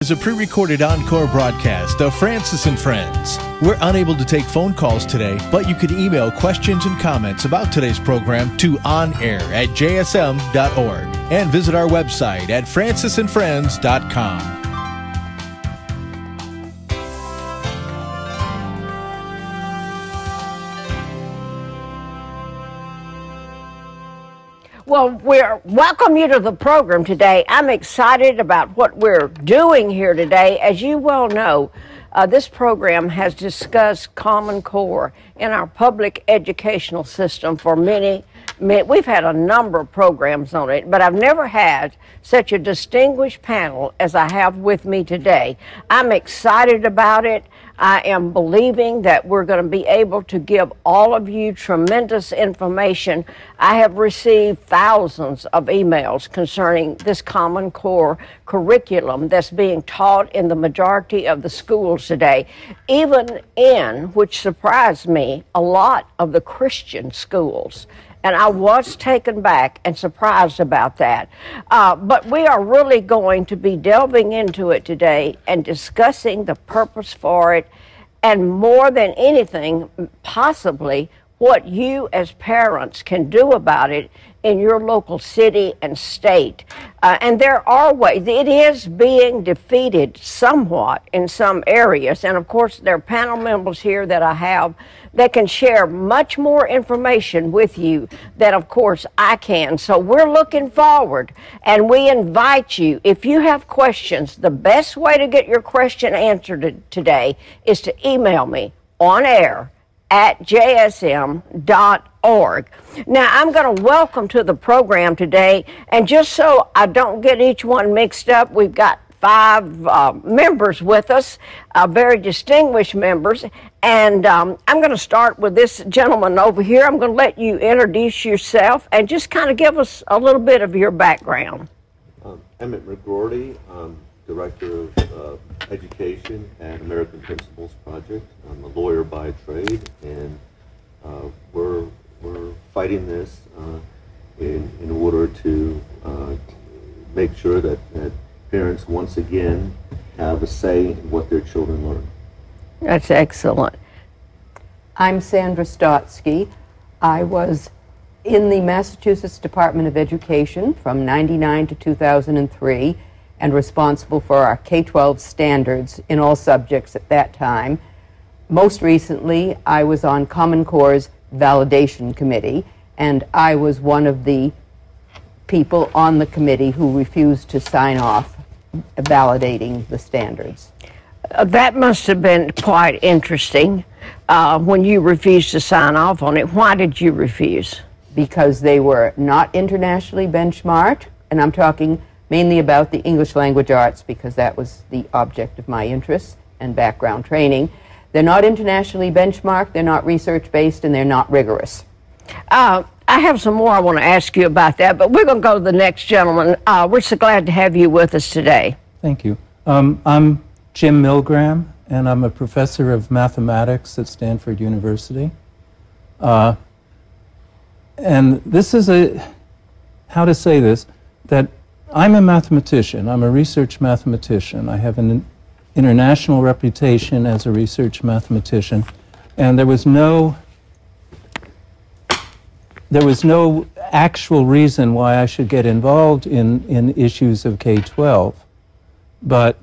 is a pre-recorded encore broadcast of Francis and Friends. We're unable to take phone calls today, but you can email questions and comments about today's program to onair@jsm.org and visit our website at francisandfriends.com. Well, welcome you to the program today. I'm excited about what we're doing here today. As you well know, this program has discussed Common Core in our public educational system for many. We've had a number of programs on it, but I've never had such a distinguished panel as I have with me today. I'm excited about it. I am believing that we're going to be able to give all of you tremendous information. I have received thousands of emails concerning this Common Core curriculum that's being taught in the majority of the schools today, even in, which surprised me, a lot of the Christian schools. And I was taken back and surprised about that. But we are really going to be delving into it today and discussing the purpose for it, and more than anything, possibly what you as parents can do about it in your local city and state. And there are ways. It is being defeated somewhat in some areas. And of course, there are panel members here that I have that can share much more information with you than, of course, I can. So we're looking forward, and we invite you, if you have questions, the best way to get your question answered today is to email me on air at jsm.org. Now, I'm going to welcome to the program today, and just so I don't get each one mixed up, we've got 5 members with us, very distinguished members, and I'm going to start with this gentleman over here. I'm going to let you introduce yourself and just kind of give us a little bit of your background. Emmett McGroarty, Director of Education at American Principles Project. I'm a lawyer by trade, and we're fighting this in order to make sure that parents once again have a say in what their children learn. That's excellent. I'm Sandra Stotsky. I was in the Massachusetts Department of Education from '99 to 2003 and responsible for our K-12 standards in all subjects at that time. Most recently, I was on Common Core's validation committee, and I was one of the people on the committee who refused to sign off validating the standards. That must have been quite interesting when you refused to sign off on it. Why did you refuse? Because they were not internationally benchmarked, and I'm talking mainly about the English language arts because that was the object of my interest and background training. They're not internationally benchmarked, they're not research-based, and they're not rigorous. I have some more I want to ask you about that, but we're going to go to the next gentleman. We're so glad to have you with us today. Thank you. I'm Jim Milgram, and I'm a professor of mathematics at Stanford University. And this is how to say this, that I'm a mathematician. I'm a research mathematician. I have an international reputation as a research mathematician, and there was no actual reason why I should get involved in issues of K-12. But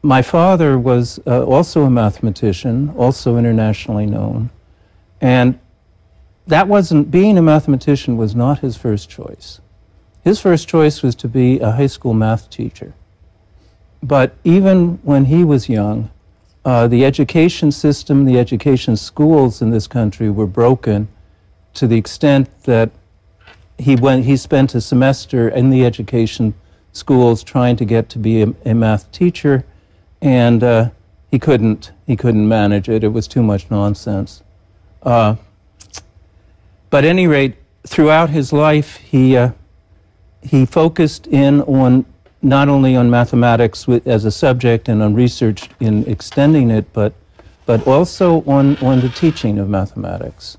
my father was also a mathematician, also internationally known, and being a mathematician was not his first choice. His first choice was to be a high school math teacher. But even when he was young, the education system, the education schools in this country were broken to the extent that he spent a semester in the education schools trying to get to be a math teacher, and he couldn't manage it. It was too much nonsense. But at any rate, throughout his life, he focused in on not only on mathematics as a subject and on research in extending it, but also on the teaching of mathematics.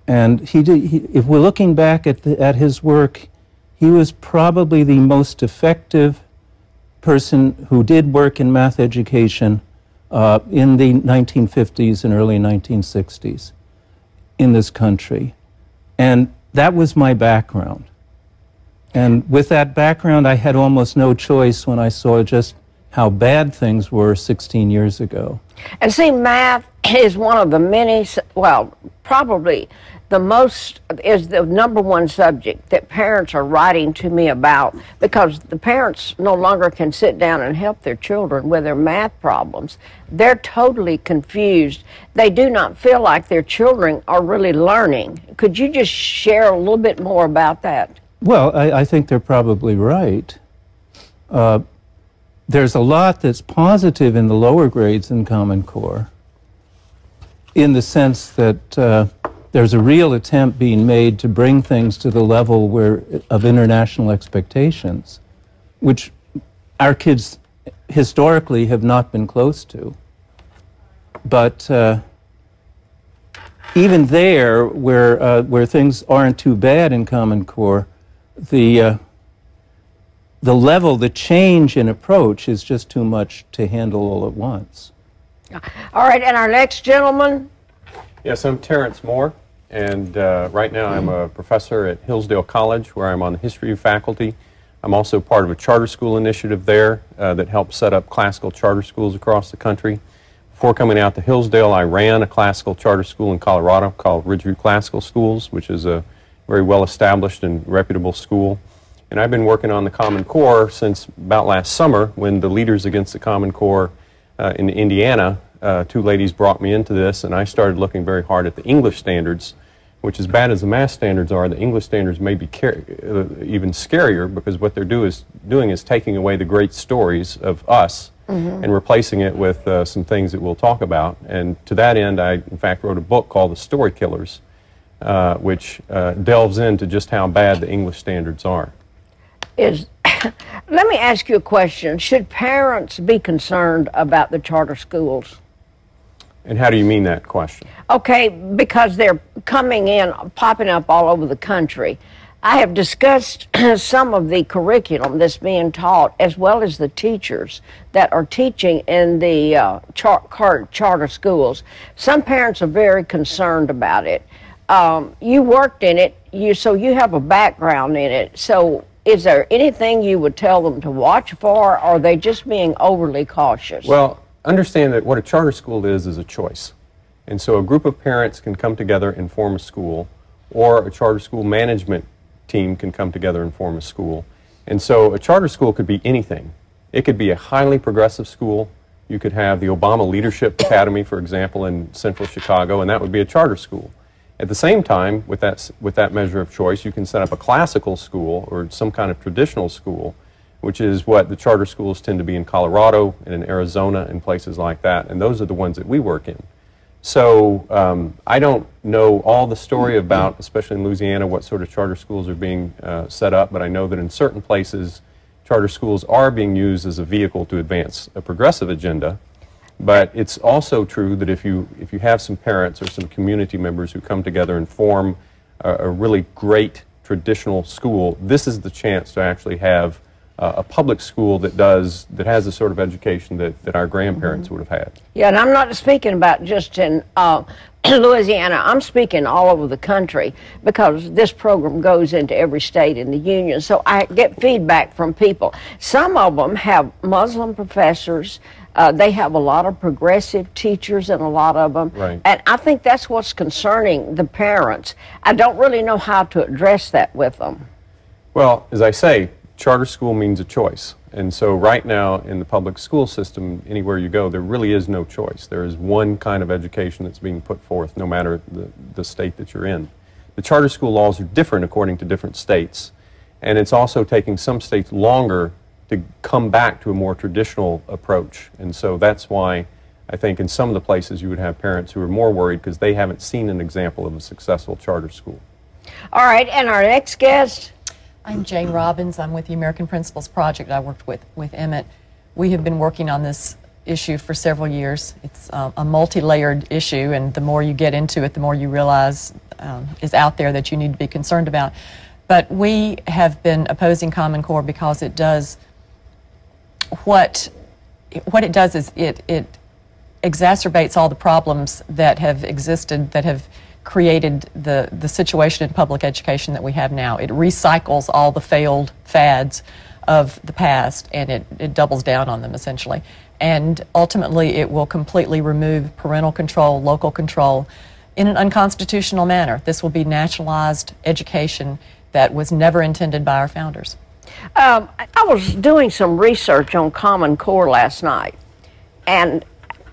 And if we're looking back at his work, he was probably the most effective person who did work in math education in the 1950s and early 1960s in this country. And that was my background. And with that background, I had almost no choice when I saw just how bad things were 16 years ago. And see, math is one of the many, well, probably the most, is the #1 subject that parents are writing to me about, because the parents no longer can sit down and help their children with their math problems. They're totally confused. They do not feel like their children are really learning. Could you just share a little bit more about that? Well, I think they're probably right. There's a lot that's positive in the lower grades in Common Core, in the sense that there's a real attempt being made to bring things to the level of international expectations, which our kids historically have not been close to. But even there, where things aren't too bad in Common Core, the level, the change in approach is just too much to handle all at once. All right, and our next gentleman? Yes, I'm Terrence Moore, and right now I'm a professor at Hillsdale College, where I'm on the history faculty. I'm also part of a charter school initiative there that helps set up classical charter schools across the country. Before coming out to Hillsdale, I ran a classical charter school in Colorado called Ridgeview Classical Schools, which is a very well-established and reputable school. And I've been working on the Common Core since about last summer, when the Leaders Against the Common Core in Indiana, two ladies brought me into this, and I started looking very hard at the English standards, which, as bad as the math standards are, the English standards may be even scarier, because what they're doing is taking away the great stories of us and replacing it with some things that we'll talk about. And to that end, I, in fact, wrote a book called The Story Killers, which delves into just how bad the English standards are. Let me ask you a question. Should parents be concerned about the charter schools? And how do you mean that question? Okay, because they're coming in, popping up all over the country. I have discussed some of the curriculum that's being taught, as well as the teachers that are teaching in the charter schools. Some parents are very concerned about it. You worked in it, so you have a background in it. So is there anything you would tell them to watch for, or are they just being overly cautious? Well, understand that what a charter school is a choice. And so a group of parents can come together and form a school, or a charter school management team can come together and form a school. And so a charter school could be anything. It could be a highly progressive school. You could have the Obama Leadership Academy, for example, in central Chicago, and that would be a charter school. At the same time, with that measure of choice, you can set up a classical school or some kind of traditional school, which is what the charter schools tend to be in Colorado and in Arizona and places like that, and those are the ones that we work in. So I don't know all the story about, especially in Louisiana, what sort of charter schools are being set up, but I know that in certain places, charter schools are being used as a vehicle to advance a progressive agenda. But it's also true that if you have some parents or some community members who come together and form a really great traditional school, this is the chance to actually have a public school that has the sort of education that our grandparents would have had. Yeah, and I'm not speaking about just in Louisiana. I'm speaking all over the country, because this program goes into every state in the union. So I get feedback from people. Some of them have Muslim professors. They have a lot of progressive teachers, and a lot of them. Right. And I think that's what's concerning the parents. I don't really know how to address that with them. Well, as I say, charter school means a choice. And so right now in the public school system, anywhere you go, there really is no choice. There is one kind of education that's being put forth, no matter the state that you're in. The charter school laws are different according to different states. And it's also taking some states longer to come back to a more traditional approach. And so that's why I think in some of the places you would have parents who are more worried, because they haven't seen an example of a successful charter school. All right, and our next guest? I'm Jane Robbins. I'm with the American Principles Project. I worked with Emmett. We have been working on this issue for several years. It's a multi-layered issue, and the more you get into it, the more you realize is out there that you need to be concerned about. But we have been opposing Common Core because it does what it does is it exacerbates all the problems that have existed, that have created the situation in public education that we have now. It recycles all the failed fads of the past, and it doubles down on them, essentially. And ultimately, it will completely remove parental control, local control, in an unconstitutional manner. This will be nationalized education that was never intended by our founders. I was doing some research on Common Core last night, and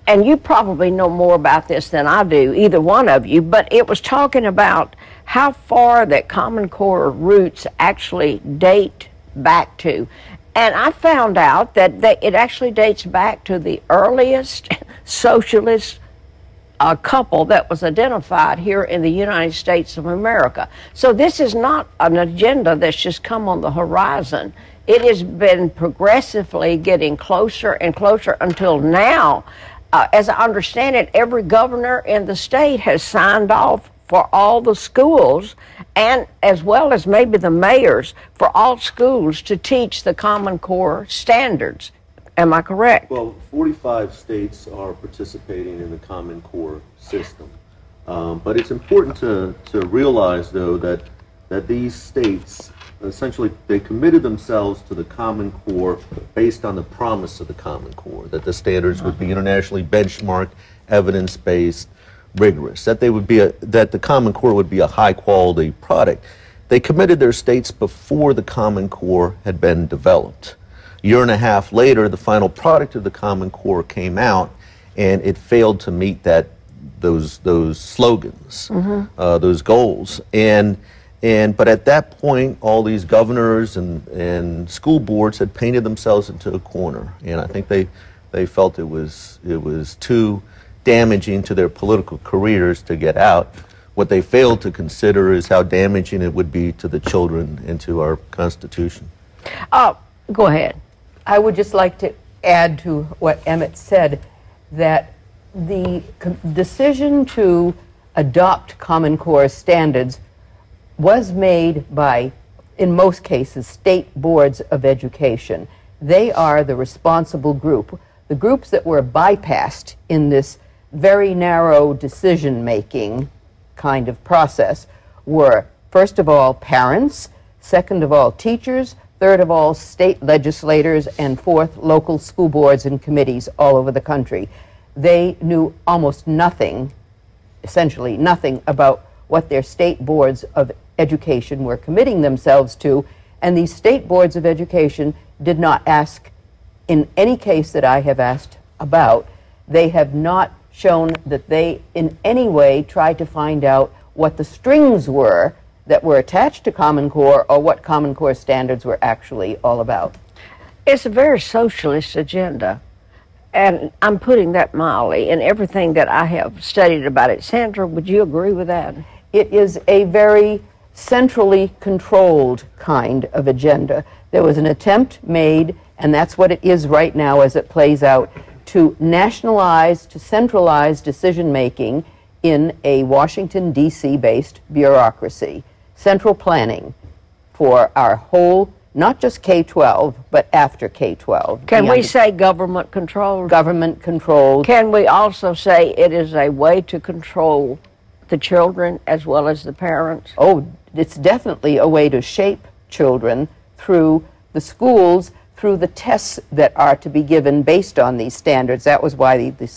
you probably know more about this than I do, either one of you, but it was talking about how far that Common Core roots actually date back to. And I found out that it actually dates back to the earliest socialist couple that was identified here in the United States of America. So this is not an agenda that's just come on the horizon. It has been progressively getting closer and closer until now. As I understand it, every governor in the state has signed off for all the schools, and as well as maybe the mayors, for all schools to teach the Common Core standards. Am I correct? Well, 45 states are participating in the Common Core system. But it's important to realize, though, that these states, essentially, they committed themselves to the Common Core based on the promise of the Common Core, that the standards would be internationally benchmarked, evidence-based, rigorous, that the Common Core would be a high-quality product. They committed their states before the Common Core had been developed. A year and a half later, the final product of the Common Core came out, and it failed to meet those slogans, those goals. But at that point, all these governors and school boards had painted themselves into a corner, and I think they felt it was too damaging to their political careers to get out. What they failed to consider is how damaging it would be to the children and to our Constitution. Go ahead. I would just like to add to what Emmett said, that the decision to adopt Common Core standards was made by, in most cases, state boards of education. They are the responsible group. The groups that were bypassed in this very narrow decision-making kind of process were, first of all, parents, second of all, teachers, third of all, state legislators, and fourth, local school boards and committees all over the country. They knew almost nothing, essentially nothing, about what their state boards of education were committing themselves to, and these state boards of education did not ask, in any case that I have asked about, they have not shown that they in any way tried to find out what the strings were that were attached to Common Core, or what Common Core standards were actually all about. It's a very socialist agenda, and I'm putting that mildly in everything that I have studied about it. Sandra, would you agree with that? It is a very centrally controlled kind of agenda. There was an attempt made, and that's what it is right now as it plays out, to nationalize, to centralize decision-making in a Washington, D.C. based bureaucracy. Central planning for our whole, not just K-12, but after K-12. Can we say government controlled? Government controlled. Can we also say it is a way to control the children as well as the parents? Oh, it's definitely a way to shape children through the schools, through the tests that are to be given based on these standards. That was why the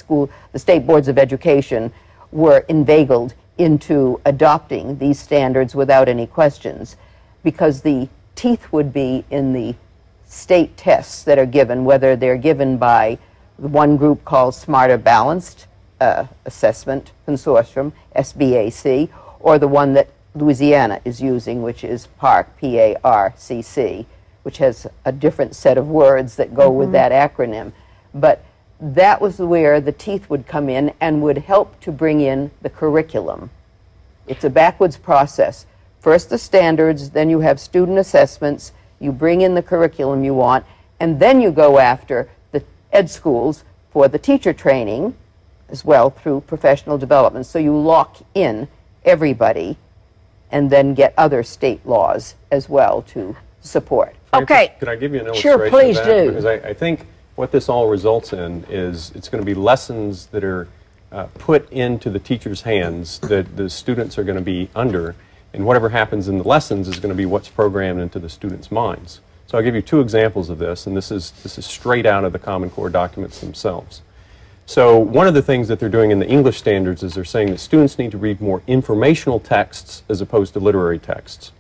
state boards of education were inveigled into adopting these standards without any questions, because the teeth would be in the state tests that are given, whether they're given by one group called Smarter Balanced Assessment Consortium, SBAC, or the one that Louisiana is using, which is PARCC, P-A-R-C-C, which has a different set of words that go with that acronym. But that was where the teeth would come in and would help to bring in the curriculum. It's a backwards process. First the standards, then you have student assessments, you bring in the curriculum you want, and then you go after the ed schools for the teacher training as well through professional development. So you lock in everybody and then get other state laws as well to support. Okay. Could I give you an Sure, illustration please of that? do. Because I think what this all results in is it's going to be lessons that are put into the teacher's hands that the students are going to be under, and whatever happens in the lessons is going to be what's programmed into the students' minds. So I'll give you two examples of this, and this is straight out of the Common Core documents themselves. So one of the things that they're doing in the English standards is they're saying that students need to read more informational texts as opposed to literary texts,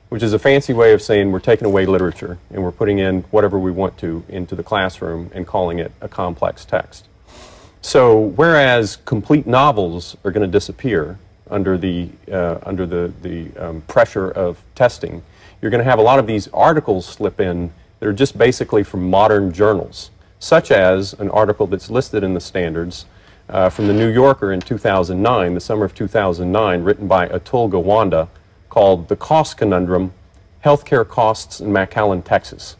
which is a fancy way of saying we're taking away literature and we're putting in whatever we want to into the classroom and calling it a complex text. So whereas complete novels are going to disappear under the pressure of testing, you're going to have a lot of these articles slip in that are just basically from modern journals, such as an article that's listed in the standards from the New Yorker in 2009, the summer of 2009, written by Atul Gawande, called The Cost Conundrum, Healthcare Costs in McAllen, Texas.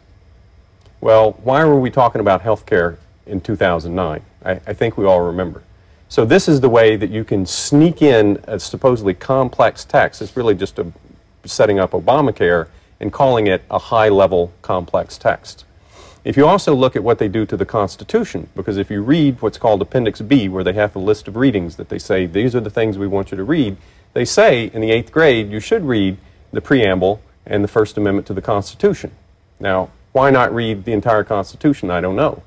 Well, why were we talking about healthcare in 2009? I think we all remember. So this is the way that you can sneak in a supposedly complex text. It's really just setting up Obamacare and calling it a high-level complex text. If you also look at what they do to the Constitution, because if you read what's called Appendix B, where they have a list of readings that they say, these are the things we want you to read, they say in the 8th grade you should read the preamble and the First Amendment to the Constitution. Now, why not read the entire Constitution? I don't know.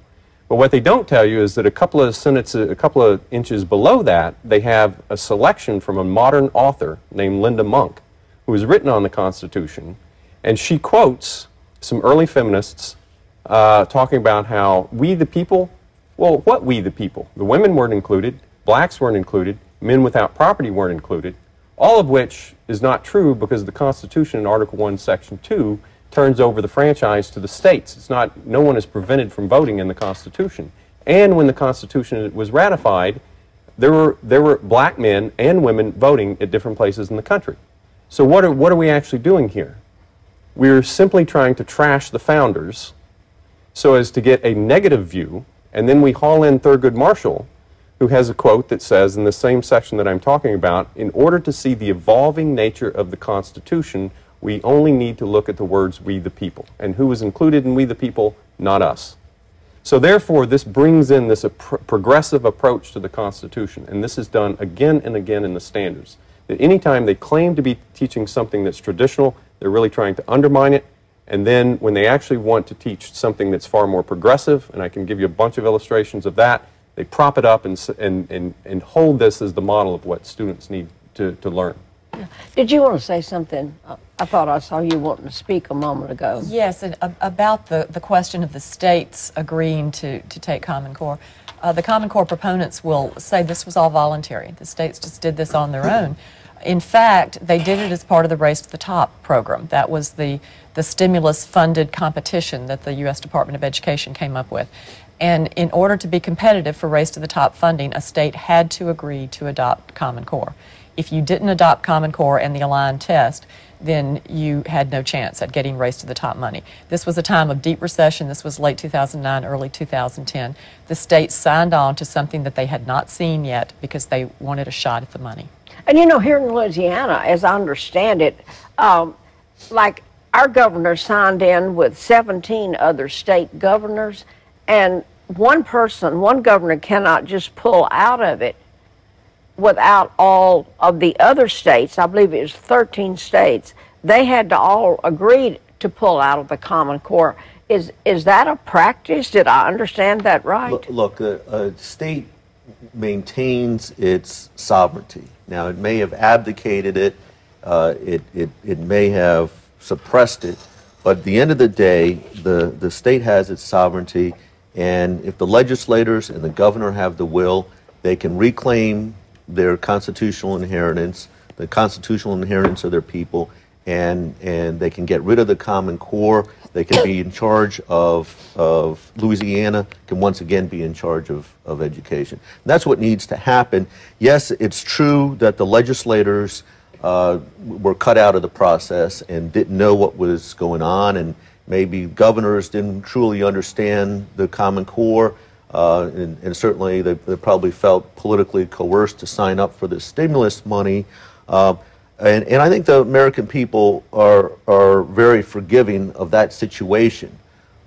But what they don't tell you is that a couple of inches below that, they have a selection from a modern author named Linda Monk, who has written on the Constitution, and she quotes some early feminists talking about how we the people, well, what we the people? The women weren't included, blacks weren't included, men without property weren't included, all of which is not true because the Constitution in Article 1, Section 2 turns over the franchise to the states. It's not, no one is prevented from voting in the Constitution. And when the Constitution was ratified, there were black men and women voting at different places in the country. So what are we actually doing here? We're simply trying to trash the founders so as to get a negative view, and then we haul in Thurgood Marshall, who has a quote that says in the same section that I'm talking about, in order to see the evolving nature of the Constitution, we only need to look at the words we the people. And who is included in we the people? Not us. So therefore, this brings in this progressive approach to the Constitution, and this is done again and again in the standards. That anytime they claim to be teaching something that's traditional, they're really trying to undermine it, and then when they actually want to teach something that's far more progressive, and I can give you a bunch of illustrations of that, they prop it up and hold this as the model of what students need to learn. Did you want to say something? I thought I saw you wanting to speak a moment ago. Yes, and about the question of the states agreeing to take Common Core. The Common Core proponents will say this was all voluntary. The states just did this on their own. In fact, they did it as part of the Race to the Top program. That was the stimulus-funded competition that the U.S. Department of Education came up with. And in order to be competitive for Race to the Top funding, a state had to agree to adopt Common Core. If you didn't adopt Common Core and the aligned test, then you had no chance at getting Race to the Top money. This was a time of deep recession. This was late 2009, early 2010. The states signed on to something that they had not seen yet because they wanted a shot at the money. And you know, here in Louisiana, as I understand it, like our governor signed in with 17 other state governors, and one governor cannot just pull out of it without all of the other states. I believe it was 13 states. They had to all agree to pull out of the Common Core. Is that a practice? Did I understand that right? Look, a state maintains its sovereignty. Now, it may have abdicated it, it may have suppressed it, but at the end of the day, the state has its sovereignty, and if the legislators and the governor have the will, they can reclaim their constitutional inheritance, the constitutional inheritance of their people, and they can get rid of the Common Core. They can be in charge of Louisiana, can once again be in charge of education. And that's what needs to happen. Yes, it's true that the legislators were cut out of the process and didn't know what was going on, and maybe governors didn't truly understand the Common Core. And certainly they probably felt politically coerced to sign up for the stimulus money. And I think the American people are very forgiving of that situation.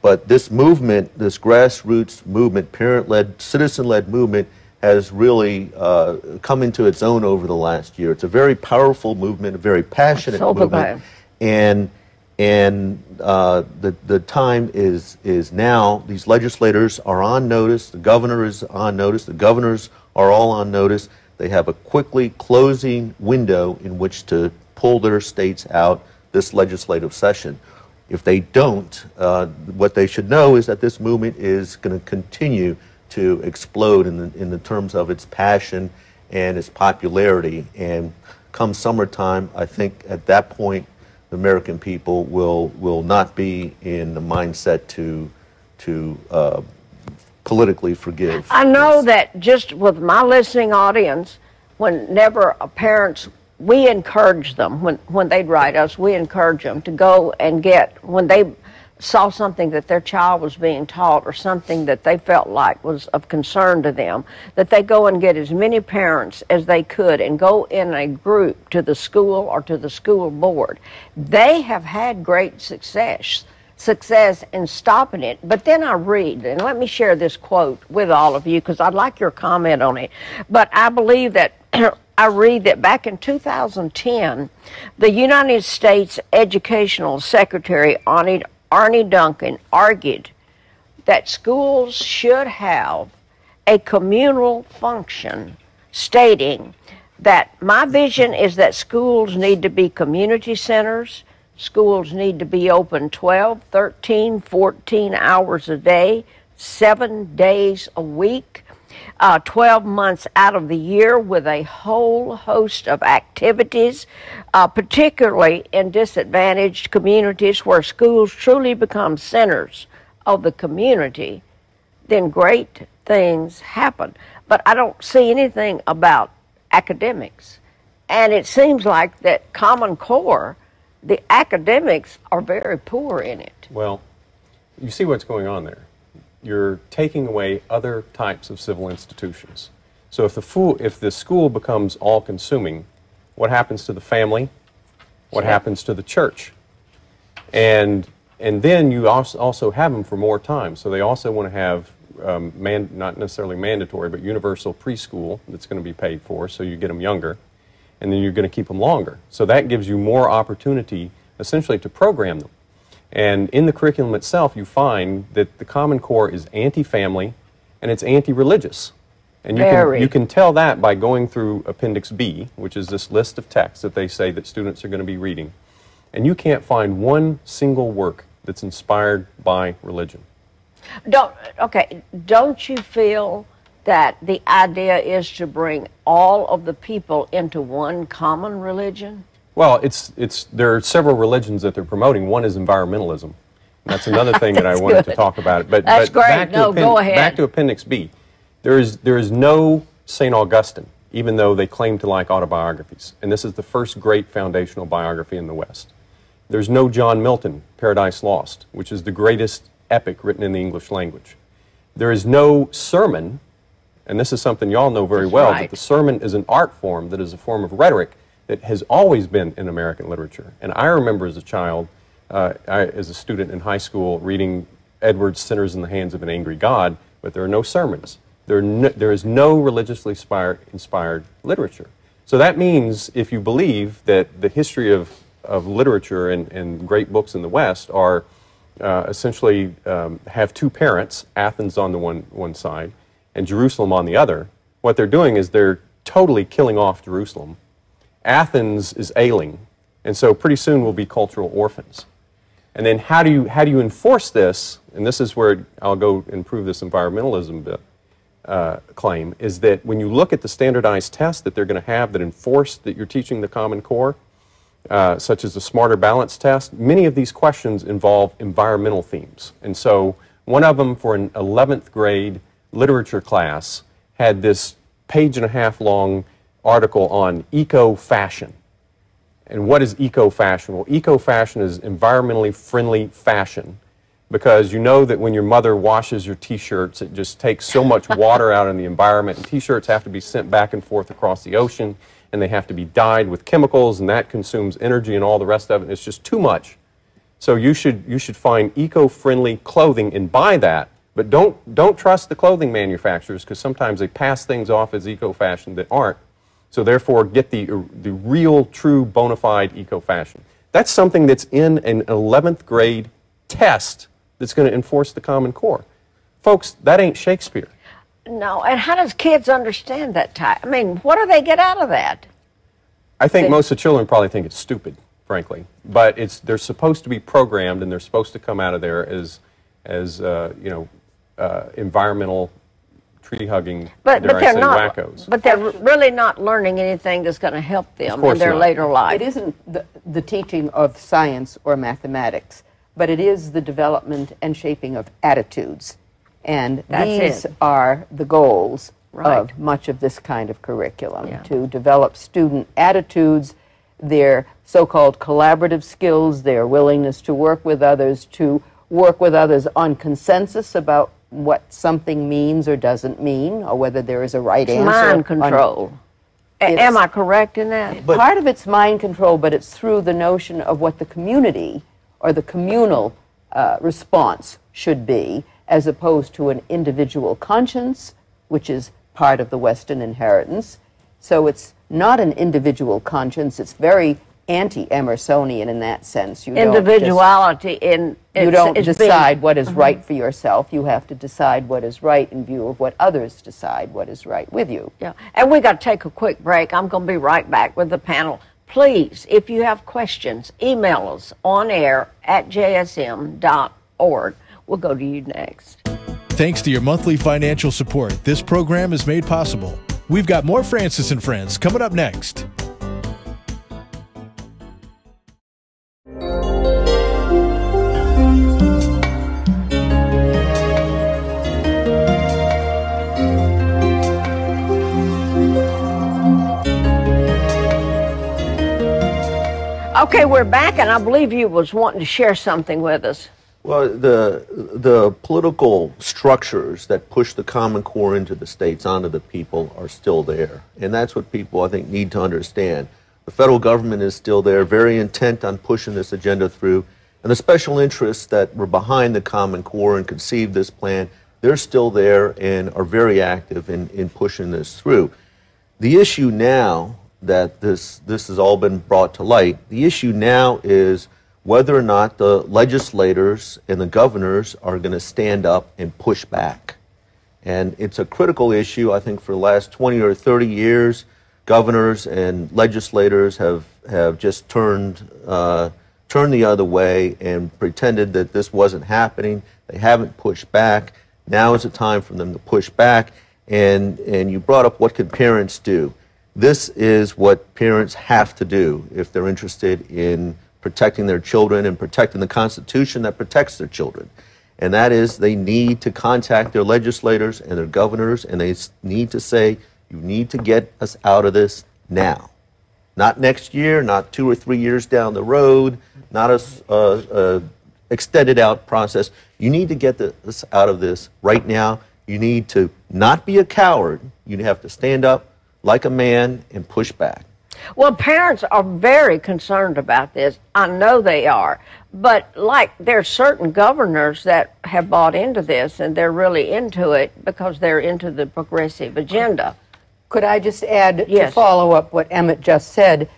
But this movement, this grassroots movement, parent-led, citizen-led movement, has really come into its own over the last year. It's a very powerful movement, a very passionate movement, and the time is now. These legislators are on notice. The governor is on notice. The governors are all on notice. They have a quickly closing window in which to pull their states out this legislative session. If they don't, what they should know is that this movement is going to continue to explode in the terms of its passion and its popularity. And come summertime, I think at that point, the American people will not be in the mindset to politically forgive. I know that just with my listening audience, whenever parents, we encourage them, when they'd write us, we encourage them to go and get, when they saw something that their child was being taught or something that they felt like was of concern to them, that they go and get as many parents as they could and go in a group to the school or to the school board. They have had great success in stopping it. But then I read, and let me share this quote with all of you because I'd like your comment on it. But I believe that I read that back in 2010, the United States Educational Secretary Arne Duncan argued that schools should have a communal function, stating that my vision is that schools need to be community centers. Schools need to be open 12, 13, 14 hours a day, 7 days a week, 12 months out of the year with a whole host of activities, particularly in disadvantaged communities where schools truly become centers of the community, then great things happen. But I don't see anything about academics. And it seems like that Common Core, the academics are very poor in it. Well, you see what's going on there. You're taking away other types of civil institutions. So if the school becomes all-consuming, what happens to the family? What happens to the church? And then you also have them for more time. So they also want to have, not necessarily mandatory, but universal preschool that's going to be paid for, so you get them younger. And then you're going to keep them longer. So that gives you more opportunity, essentially, to program them. And in the curriculum itself, you find that the Common Core is anti-family and it's anti-religious. And you can tell that by going through Appendix B, which is this list of texts that they say that students are going to be reading. And you can't find one single work that's inspired by religion. Don't you feel that the idea is to bring all of the people into one common religion? Well, there are several religions that they're promoting. One is environmentalism. And that's another thing that I wanted to talk about. But that's great. Go ahead. Back to Appendix B. There is no St. Augustine, even though they claim to like autobiographies. And this is the first great foundational biography in the West. There's no John Milton, Paradise Lost, which is the greatest epic written in the English language. There is no sermon, and this is something y'all know very well, that the sermon is an art form that is a form of rhetoric that has always been in American literature. And I remember as a child, as a student in high school, reading Edwards' Sinners in the Hands of an Angry God, but there are no sermons. There is no religiously inspired literature. So that means if you believe that the history of literature and great books in the West are essentially have two parents, Athens on the one side and Jerusalem on the other, what they're doing is they're totally killing off Jerusalem. Athens is ailing, and so pretty soon we'll be cultural orphans. And then how do you enforce this? And this is where I'll go and prove this environmentalism claim, is that when you look at the standardized tests that they're going to have that enforce that you're teaching the Common Core, such as the Smarter Balance test, many of these questions involve environmental themes. And so one of them for an 11th grade literature class had this page-and-a-half long article on eco-fashion. And what is eco-fashion? Well, eco-fashion is environmentally friendly fashion, because you know that when your mother washes your t-shirts, it just takes so much water out in the environment, and t-shirts have to be sent back and forth across the ocean, and they have to be dyed with chemicals, and that consumes energy and all the rest of it. It's just too much So you should find eco-friendly clothing and buy that, but don't trust the clothing manufacturers, because sometimes they pass things off as eco-fashion that aren't. So therefore, get the real, true, bona fide eco-fashion. That's something that's in an 11th grade test that's going to enforce the Common Core. Folks, that ain't Shakespeare. No, and how does kids understand that type? I mean, what do they get out of that? I think most of the children probably think it's stupid, frankly. But they're supposed to be programmed, and they're supposed to come out of there as environmental tree-hugging, but they're not, wackos. But they're really not learning anything that's going to help them in their later life. It isn't the teaching of science or mathematics, but it is the development and shaping of attitudes. And these are the goals of much of this kind of curriculum, to develop student attitudes, their so-called collaborative skills, their willingness to work with others on consensus about what something means or doesn't mean, or whether there is a right answer. Mind control. Am I correct in that? Part of it's mind control, but it's through the notion of what the community or the communal response should be, as opposed to an individual conscience, which is part of the Western inheritance. So it's not an individual conscience. It's very anti-Emersonian in that sense. Individuality you don't decide what is right for yourself. You have to decide what is right in view of what others decide what is right with you. Yeah, and we got to take a quick break. I'm going to be right back with the panel. Please, if you have questions, email us on air at jsm.org. We'll go to you next. Thanks to your monthly financial support, this program is made possible. We've got more Francis and Friends coming up next. Okay, we're back, and I believe you was wanting to share something with us. Well, the political structures that push the Common Core into the states, onto the people, are still there. And that's what people, I think, need to understand. The federal government is still there, very intent on pushing this agenda through. And the special interests that were behind the Common Core and conceived this plan, they're still there and are very active in pushing this through. The issue now that this has all been brought to light, the issue now is whether or not the legislators and the governors are going to stand up and push back. And it's a critical issue. I think for the last 20 or 30 years, governors and legislators have just turned the other way and pretended that this wasn't happening. They haven't pushed back. Now is the time for them to push back. And you brought up, what could parents do? This is what parents have to do if they're interested in protecting their children and protecting the Constitution that protects their children. And that is, they need to contact their legislators and their governors, and they need to say, you need to get us out of this now. Not next year, not 2 or 3 years down the road, not a extended out process. You need to get us out of this right now. You need to not be a coward. You have to stand up like a man and push back. Well, parents are very concerned about this. I know they are. But like there are certain governors that have bought into this, and they're really into it because they're into the progressive agenda. Could I just add, to follow up what Emmett just said,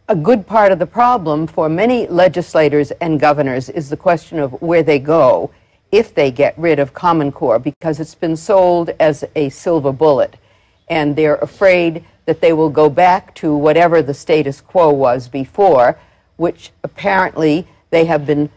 a good part of the problem for many legislators and governors is the question of where they go if they get rid of Common Core, because it's been sold as a silver bullet. And they're afraid that they will go back to whatever the status quo was before, which apparently they have been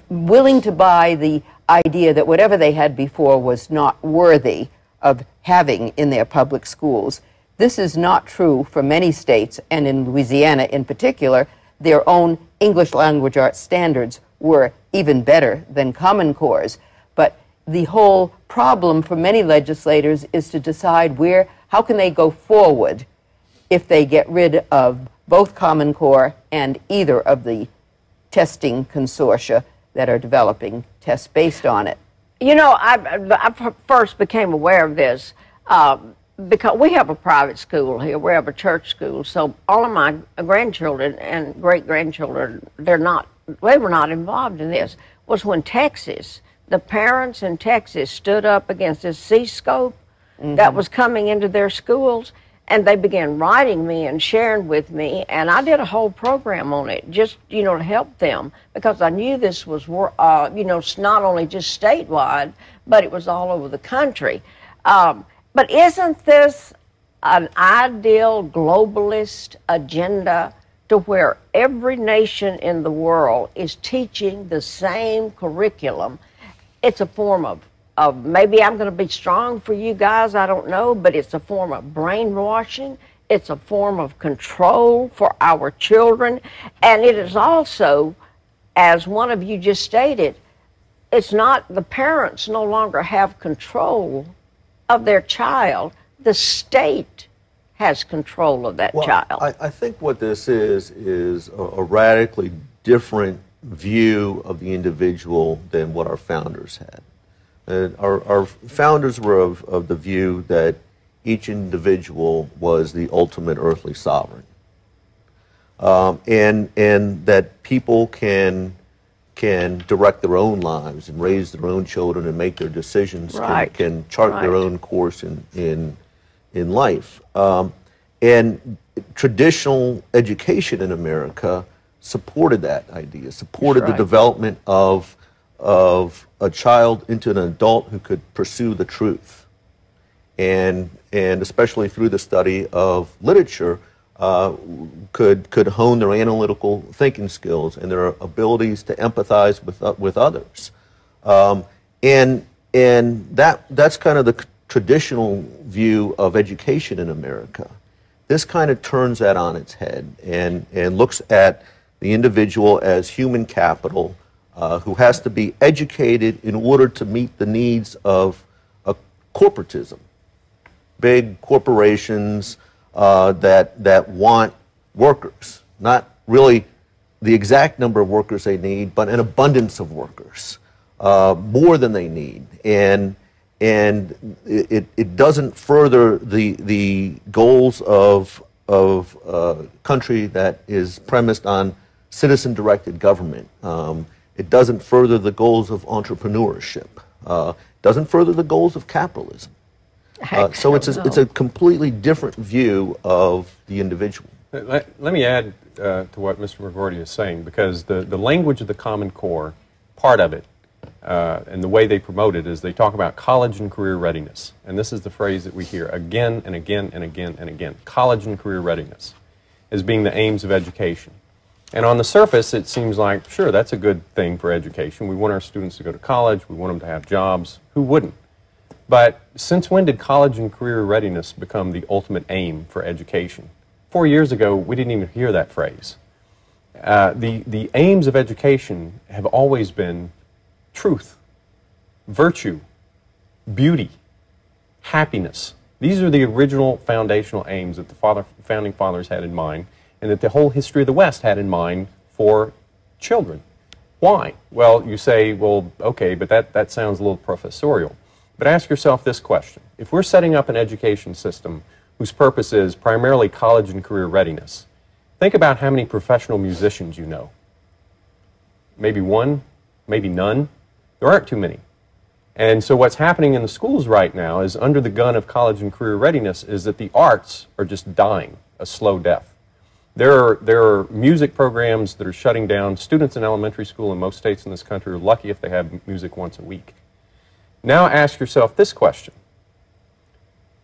willing to buy the idea that whatever they had before was not worthy of having in their public schools. This is not true for many states, and in Louisiana in particular, their own English language arts standards were even better than Common Core's. But the whole problem for many legislators is to decide how can they go forward if they get rid of both Common Core and either of the testing consortia that are developing tests based on it. You know, I first became aware of this because we have a private school here. We have a church school, so all of my grandchildren and great-grandchildren, they're not not involved in this, was when Texas, the parents in Texas stood up against this C-scope that was coming into their schools, and they began writing me and sharing with me, and I did a whole program on it, just, to help them, because I knew this was, it's not only just statewide, but it was all over the country. But isn't this an ideal globalist agenda to where every nation in the world is teaching the same curriculum? It's a form of maybe I'm going to be strong for you guys, I don't know, but it's a form of brainwashing. It's a form of control for our children. And it is also, as one of you just stated, it's not, the parents no longer have control of their child. The state has control of that child. I think what this is a radically different view of the individual than what our founders had. Our founders were of the view that each individual was the ultimate earthly sovereign, and that people can direct their own lives and raise their own children and make their decisions, can chart their own course in life. And traditional education in America supported that idea, supported the development of a child into an adult who could pursue the truth, and especially through the study of literature, could hone their analytical thinking skills and their abilities to empathize with others, and that's kind of the traditional view of education in America. This kind of turns that on its head and looks at the individual as human capital, who has to be educated in order to meet the needs of corporatism, big corporations that want workers, not really the exact number of workers they need, but an abundance of workers, more than they need, and it doesn't further the goals of a country that is premised on citizen-directed government. It doesn't further the goals of entrepreneurship. Doesn't further the goals of capitalism. So it's a completely different view of the individual. Let me add to what Mr. McGorty is saying, because the language of the Common Core, part of it, and the way they promote it is they talk about college and career readiness. And this is the phrase that we hear again and again and again and again. College and career readiness as being the aims of education. And on the surface, it seems like, sure, that's a good thing for education. We want our students to go to college. We want them to have jobs. Who wouldn't? But since when did college and career readiness become the ultimate aim for education? 4 years ago, we didn't even hear that phrase. The aims of education have always been truth, virtue, beauty, happiness. These are the original foundational aims that the founding fathers had in mind, and that the whole history of the West had in mind for children. Why? Well, you say, well, okay, but that sounds a little professorial. But ask yourself this question. If we're setting up an education system whose purpose is primarily college and career readiness, think about how many professional musicians you know. Maybe one, maybe none. There aren't too many. And so what's happening in the schools right now is, under the gun of college and career readiness, is that the arts are just dying a slow death. There are music programs that are shutting down. Students in elementary school in most states in this country are lucky if they have music once a week. Now ask yourself this question.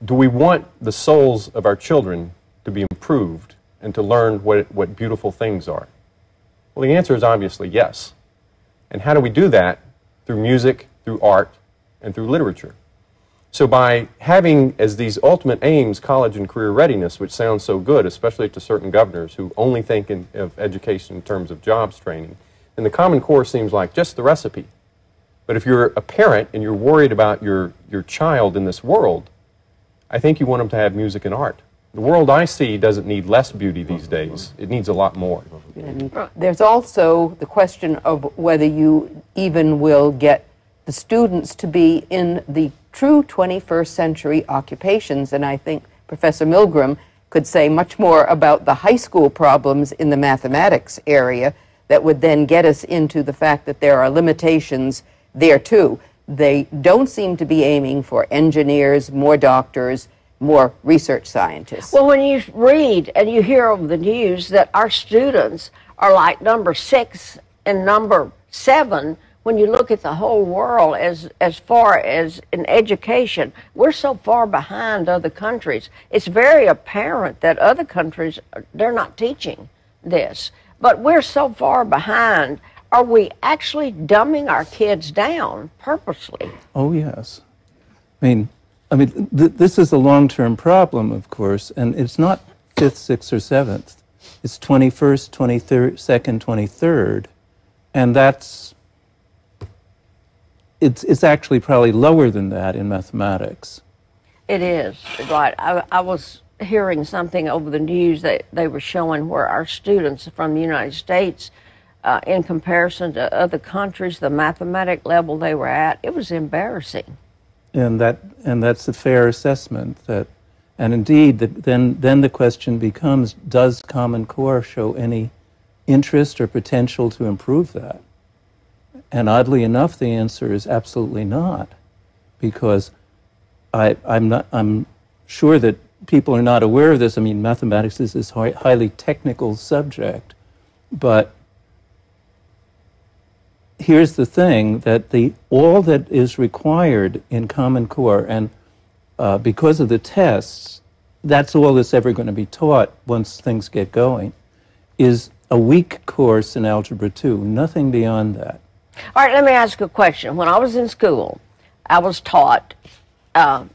Do we want the souls of our children to be improved and to learn what beautiful things are? Well, the answer is obviously yes. And how do we do that? Through music, through art, and through literature. So by having as these ultimate aims college and career readiness, which sounds so good, especially to certain governors who only think of education in terms of jobs training, then the Common Core seems like just the recipe. But if you're a parent and you're worried about your child in this world, I think you want them to have music and art. The world I see doesn't need less beauty these days. It needs a lot more. And there's also the question of whether you even will get the students to be in the true 21st century occupations. And I think Professor Milgram could say much more about the high school problems in the mathematics area that would then get us into the fact that there are limitations there too. They don't seem to be aiming for engineers, more doctors, more research scientists. Well, when you read and you hear over the news that our students are like number 6 and number 7, when you look at the whole world as far as in education, we're so far behind other countries. It's very apparent that other countries, they're not teaching this. But we're so far behind. Are we actually dumbing our kids down purposely? Oh, yes. I mean, this is a long-term problem, of course, and it's not 5th, 6th, or 7th. It's 21st, 22nd, 23rd, and it's actually probably lower than that in mathematics. It is, right. I was hearing something over the news that they were showing where our students from the United States, in comparison to other countries, the mathematic level they were at, it was embarrassing. And that's a fair assessment. And indeed, then the question becomes: does Common Core show any interest or potential to improve that? And oddly enough, the answer is absolutely not, because I'm sure that people are not aware of this. I mean, mathematics is this highly technical subject, but here's the thing, that all that is required in Common Core, and because of the tests, that's all that's ever going to be taught once things get going, is a weak course in Algebra 2, nothing beyond that. All right, let me ask you a question. When I was in school, I was taught 4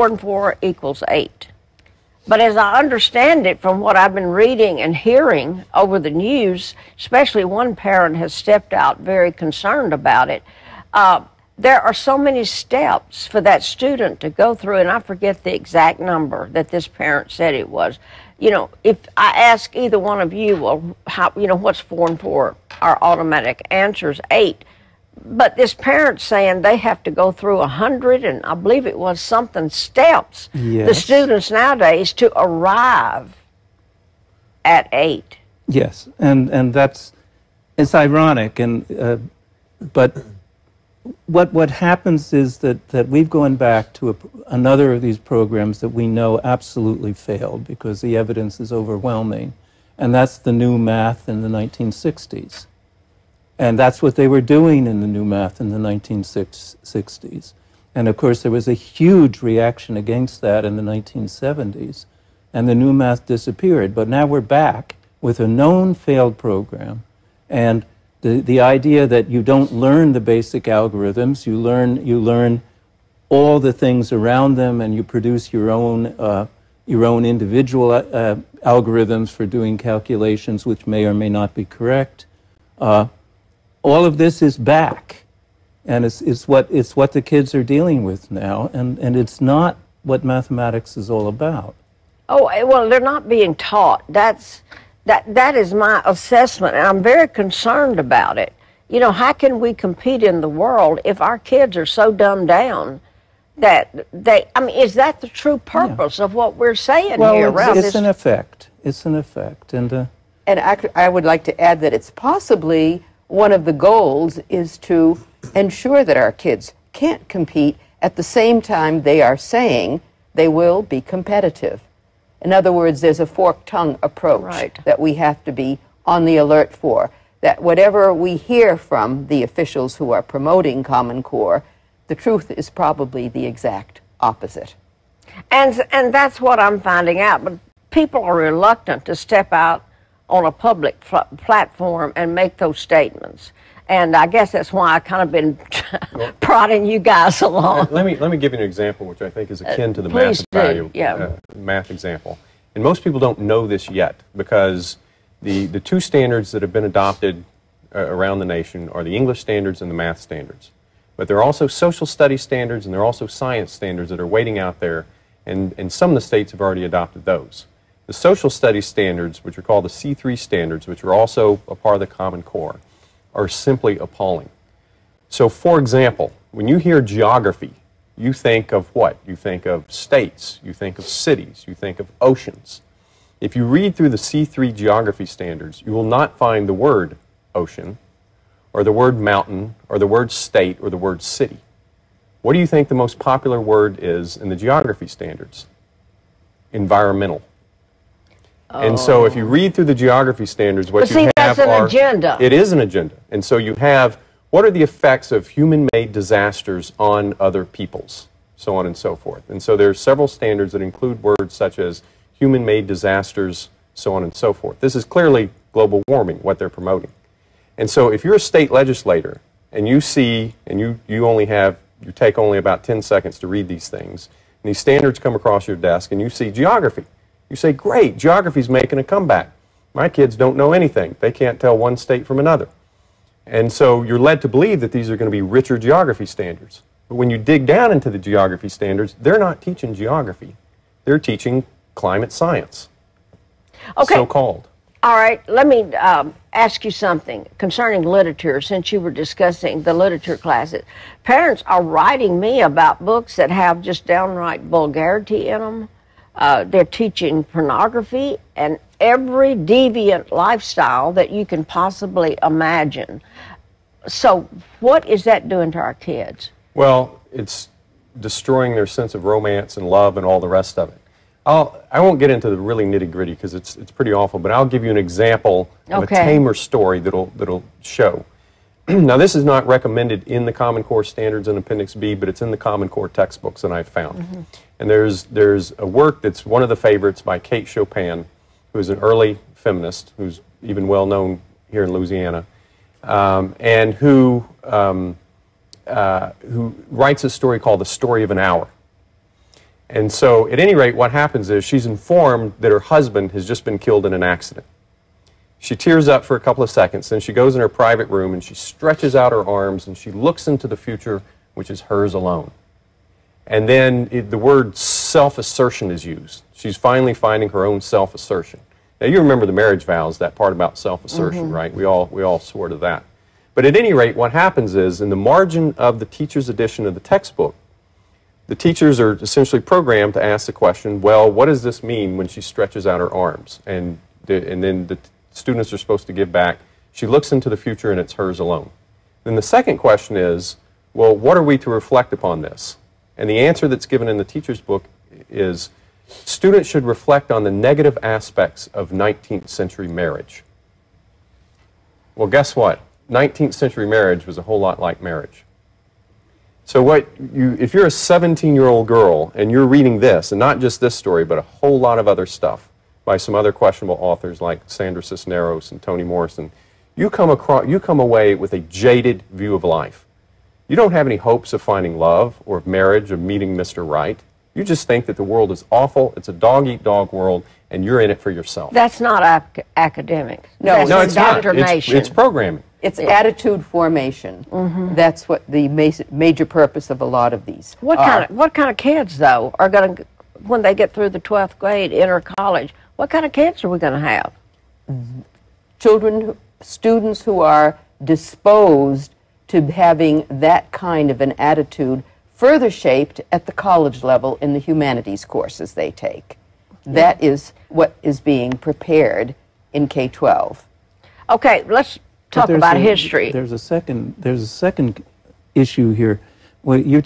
and 4 equals 8. But as I understand it from what I've been reading and hearing over the news, especially one parent has stepped out very concerned about it, there are so many steps for that student to go through, and I forget the exact number that this parent said it was. You know, if I ask either one of you, well, how, you know, what's 4 and 4? Our automatic answer is 8. But this parent's saying they have to go through 100, and I believe it was something steps, yes, the students nowadays, to arrive at 8. Yes, and it's ironic, and but what happens is that we've gone back to another of these programs that we know absolutely failed because the evidence is overwhelming, and that's the new math in the 1960s. And that's what they were doing in the new math in the 1960s. And of course, there was a huge reaction against that in the 1970s, and the new math disappeared. But now we're back with a known failed program, and the idea that you don't learn the basic algorithms, you learn all the things around them, and you produce your own individual algorithms for doing calculations which may or may not be correct. All of this is back, and it's what the kids are dealing with now, and it's not what mathematics is all about. Oh, well, they're not being taught. That is my assessment, and I'm very concerned about it. You know, how can we compete in the world if our kids are so dumbed down that I mean, is that the true purpose of what we're saying here? Well, it's an effect. It's an effect, and I would like to add that it's possibly one of the goals is to ensure that our kids can't compete at the same time they are saying they will be competitive. In other words, there's a forked tongue approach that we have to be on the alert for, that whatever we hear from the officials who are promoting Common Core, the truth is probably the exact opposite. And that's what I'm finding out, but people are reluctant to step out on a public platform and make those statements. And I guess that's why I've kind of been prodding you guys along. Let me give you an example which I think is akin to the math value math example. And most people don't know this yet, because the two standards that have been adopted around the nation are the English standards and the math standards. But there are also social studies standards, and there are also science standards that are waiting out there, and some of the states have already adopted those. The social studies standards, which are called the C3 standards, which are also a part of the Common Core, are simply appalling. So, for example, when you hear geography, you think of what? You think of states, you think of cities, you think of oceans. If you read through the C3 geography standards, you will not find the word ocean, or the word mountain, or the word state, or the word city. What do you think the most popular word is in the geography standards? Environmental. And so if you read through the geography standards, what But you see, have that's an are... agenda. It is an agenda. And so you have, what are the effects of human-made disasters on other peoples, so on and so forth. And so there's several standards that include words such as human-made disasters, so on and so forth. This is clearly global warming, what they're promoting. And so if you're a state legislator and you see, and you take only about 10 seconds to read these things, and these standards come across your desk and you see geography, you say, great, geography's making a comeback. My kids don't know anything. They can't tell one state from another. And so you're led to believe that these are going to be richer geography standards. But when you dig down into the geography standards, they're not teaching geography. They're teaching climate science, so-called. All right, let me ask you something concerning literature, since you were discussing the literature classes. Parents are writing me about books that have just downright vulgarity in them. They're teaching pornography and every deviant lifestyle that you can possibly imagine. So what is that doing to our kids? Well, it's destroying their sense of romance and love and all the rest of it. I won't get into the really nitty-gritty because it's pretty awful, but I'll give you an example of a tamer story that'll show. Now, this is not recommended in the Common Core Standards in Appendix B, but it's in the Common Core textbooks that I've found. And there's a work that's one of the favorites by Kate Chopin, who is an early feminist, who's even well known here in Louisiana, and who writes a story called The Story of an Hour. And so, at any rate, what happens is she's informed that her husband has just been killed in an accident. She tears up for a couple of seconds, then she goes in her private room and she stretches out her arms and she looks into the future, which is hers alone. And then the word self-assertion is used. She's finally finding her own self-assertion. Now, you remember the marriage vows, that part about self-assertion, right? We all swore to that. But at any rate, what happens is, in the margin of the teacher's edition of the textbook, the teachers are essentially programmed to ask the question, well, what does this mean when she stretches out her arms? And then the students are supposed to give back, she looks into the future and it's hers alone. Then the second question is, well, what are we to reflect upon this? And the answer that's given in the teacher's book is, students should reflect on the negative aspects of 19th century marriage. Well, guess what? 19th century marriage was a whole lot like marriage. So if you're a 17-year-old girl and you're reading this, and not just this story, but a whole lot of other stuff by some other questionable authors like Sandra Cisneros and Toni Morrison, you come away with a jaded view of life. You don't have any hopes of finding love or of marriage or meeting Mr. Right. You just think that the world is awful, it's a dog-eat-dog world, and you're in it for yourself. That's not academics. No, no, it's not. It's programming. It's attitude formation. That's what the major purpose of a lot of these What kind of kids, though, are going to, when they get through the 12th grade, enter college, what kind of kids are we going to have? Students who are disposed to having that kind of an attitude further shaped at the college level in the humanities courses they take. That is what is being prepared in K-12. Okay, let's talk about history. There's a second issue here. Well, you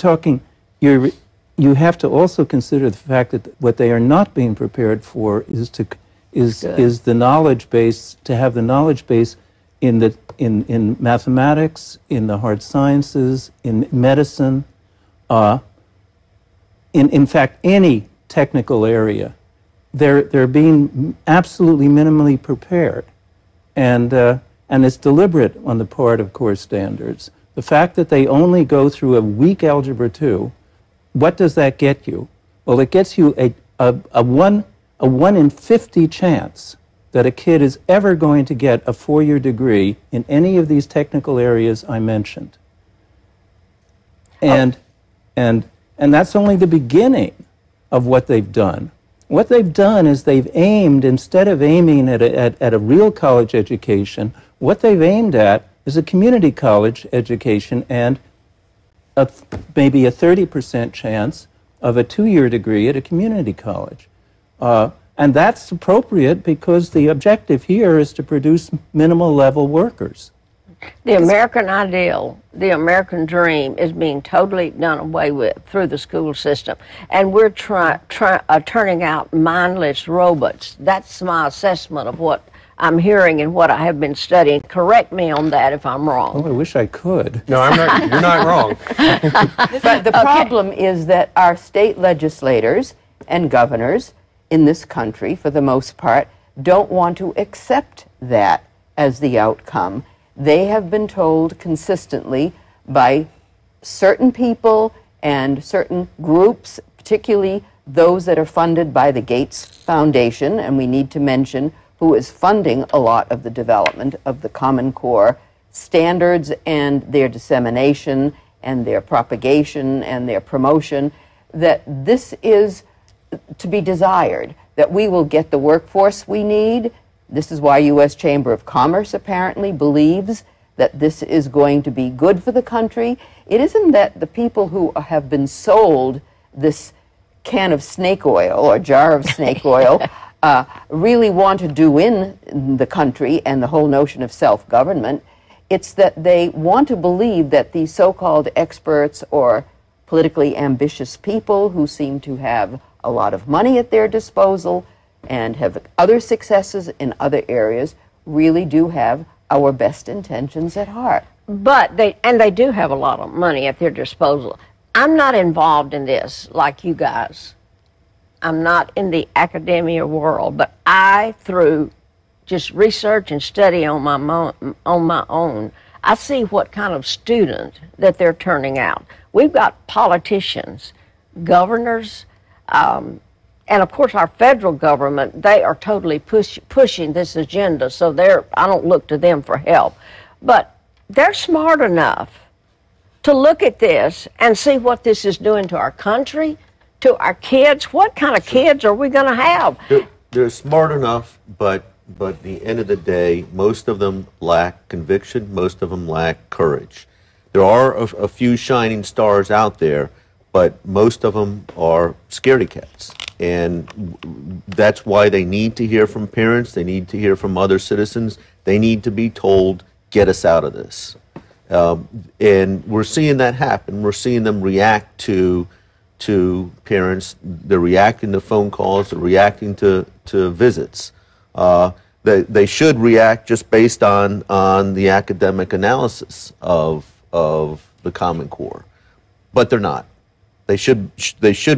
have to also consider the fact that what they are not being prepared for is the knowledge base, to have the knowledge base in mathematics, in the hard sciences, in medicine, in fact any technical area. They're being absolutely minimally prepared, and it's deliberate on the part of core standards. The fact that they only go through a weak Algebra 2, what does that get you? Well, it gets you a 1 in 50 chance that a kid is ever going to get a 4-year degree in any of these technical areas I mentioned. And that's only the beginning of what they've done. What they've done is they've aimed, instead of aiming at a real college education, what they've aimed at is a community college education and maybe a 30% chance of a 2-year degree at a community college. And that's appropriate because the objective here is to produce minimal level workers. The American ideal, the American dream is being totally done away with through the school system. And we're turning out mindless robots. That's my assessment of what I'm hearing and what I have been studying. Correct me on that if I'm wrong. Oh, I wish I could. No, I'm not. You're not wrong. But the problem is that our state legislators and governors in this country, for the most part, don't want to accept that as the outcome. They have been told consistently by certain people and certain groups, particularly those that are funded by the Gates Foundation, and we need to mention who is funding a lot of the development of the Common Core standards and their dissemination and their propagation and their promotion, that this is to be desired, that we will get the workforce we need. This is why U.S. Chamber of Commerce apparently believes that this is going to be good for the country. It isn't that the people who have been sold this can of snake oil or jar of snake oil really want to do in the country and the whole notion of self-government. It's that they want to believe that these so-called experts or politically ambitious people who seem to have a lot of money at their disposal and have other successes in other areas really do have our best intentions at heart. But they do have a lot of money at their disposal. I'm not involved in this like you guys. I'm not in the academia world, but I, through just research and study on my own, I see what kind of student that they're turning out. We've got politicians, governors, and of course our federal government. They are totally pushing this agenda, so I don't look to them for help. But they're smart enough to look at this and see what this is doing to our country, to our kids. What kind of kids are we going to have? They're smart enough, but at the end of the day, most of them lack conviction. Most of them lack courage. There are a few shining stars out there, but most of them are scaredy cats. And that's why they need to hear from parents. They need to hear from other citizens. They need to be told, get us out of this. And we're seeing that happen. We're seeing them react to parents. They're reacting to phone calls. They're reacting to visits. They should react just based on the academic analysis of the Common Core, but they're not. They should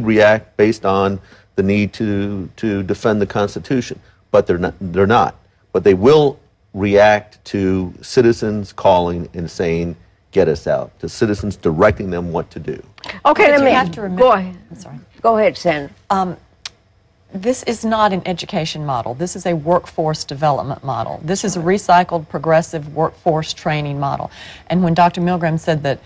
react based on the need to defend the Constitution, but they're not. But they will react to citizens calling and saying, get us out, to citizens directing them what to do. Okay, let me have to remember. Go ahead. I'm sorry. Go ahead, Sandra. This is not an education model. This is a workforce development model. This is a recycled, progressive workforce training model. And when Dr. Milgram said that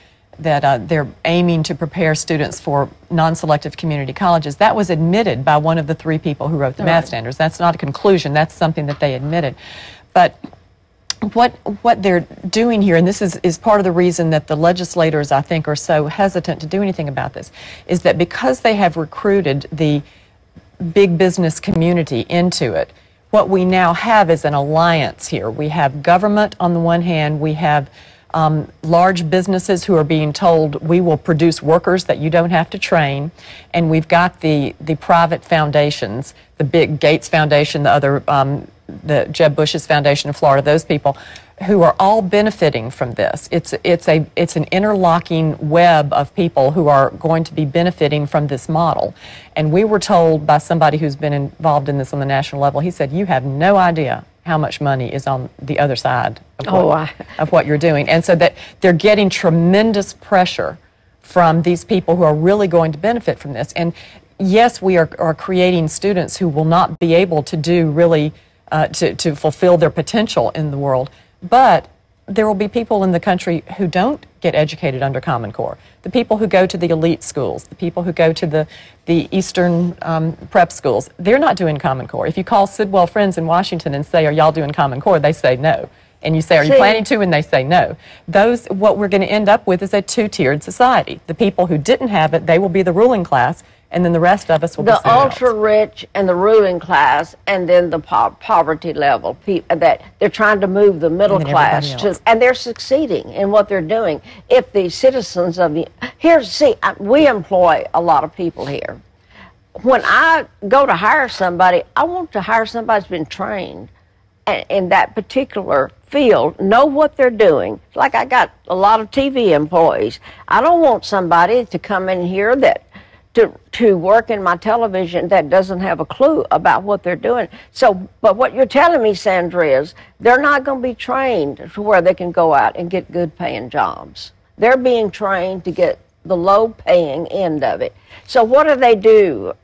they're aiming to prepare students for non-selective community colleges, that was admitted by one of the three people who wrote the math standards. That's not a conclusion. That's something that they admitted. But what they're doing here, and this is part of the reason that the legislators, I think, are so hesitant to do anything about this, is that because they have recruited the big business community into it, what we now have is an alliance here. We have government on the one hand, we have large businesses who are being told we will produce workers that you don't have to train, and we've got the private foundations, the big Gates Foundation, the other, the Jeb Bush's foundation in Florida, those people who are all benefiting from this. It's an interlocking web of people who are going to be benefiting from this model. And we were told by somebody who's been involved in this on the national level, he said, you have no idea how much money is on the other side of what you're doing. And so that they're getting tremendous pressure from these people who are really going to benefit from this. And yes, we are creating students who will not be able to do really, to fulfill their potential in the world. But there will be people in the country who don't get educated under Common Core. The people who go to the elite schools, the people who go to the Eastern prep schools, they're not doing Common Core. If you call Sidwell Friends in Washington and say, are y'all doing Common Core? They say no. And you say, are you planning to? And they say no. What we're going to end up with is a two-tiered society. The people who didn't have it, they will be the ruling class, and then the rest of us will be The somewhere else. ultra-rich and the ruling class, and then the poverty level, that they're trying to move the middle And then class everybody to, else. and they're succeeding in what they're doing. If the citizens of the, we employ a lot of people here. When I go to hire somebody, I want to hire somebody who's been trained in that particular field, know what they're doing. Like I got a lot of TV employees. I don't want somebody to come in here that to work in my television that doesn't have a clue about what they're doing. So, but what you're telling me, Sandra, is they're not going to be trained to where they can go out and get good paying jobs. They're being trained to get the low paying end of it. So what do they do?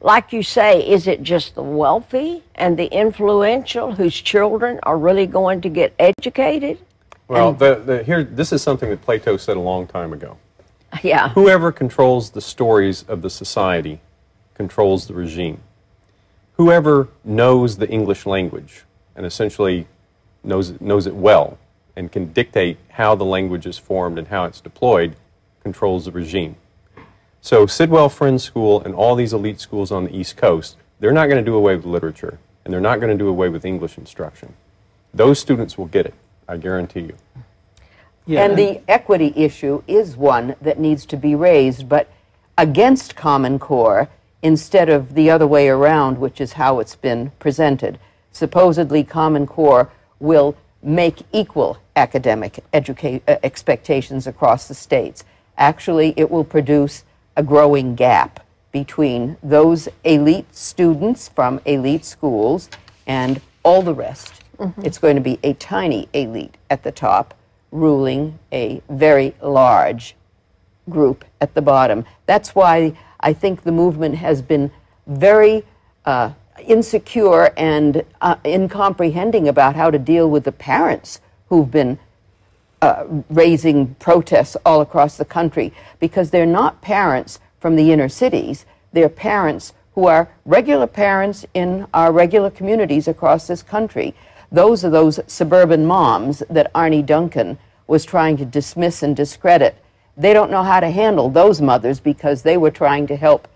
Like you say, is it just the wealthy and the influential whose children are really going to get educated? Well, this is something that Plato said a long time ago. Yeah. Whoever controls the stories of the society controls the regime. Whoever knows the English language and essentially knows it well and can dictate how the language is formed and how it's deployed controls the regime. So Sidwell Friends School and all these elite schools on the East Coast, they're not going to do away with literature, and they're not going to do away with English instruction. Those students will get it, I guarantee you. Yeah. And the equity issue is one that needs to be raised, but against Common Core instead of the other way around, which is how it's been presented. Supposedly, Common Core will make equal academic expectations across the states. Actually, it will produce a growing gap between those elite students from elite schools and all the rest. Mm-hmm. It's going to be a tiny elite at the top ruling a very large group at the bottom. That's why I think the movement has been very insecure and incomprehending about how to deal with the parents who've been raising protests all across the country, because they're not parents from the inner cities. They're parents who are regular parents in our regular communities across this country. Those are those suburban moms that Arnie Duncan was trying to dismiss and discredit. They don't know how to handle those mothers because they were trying to help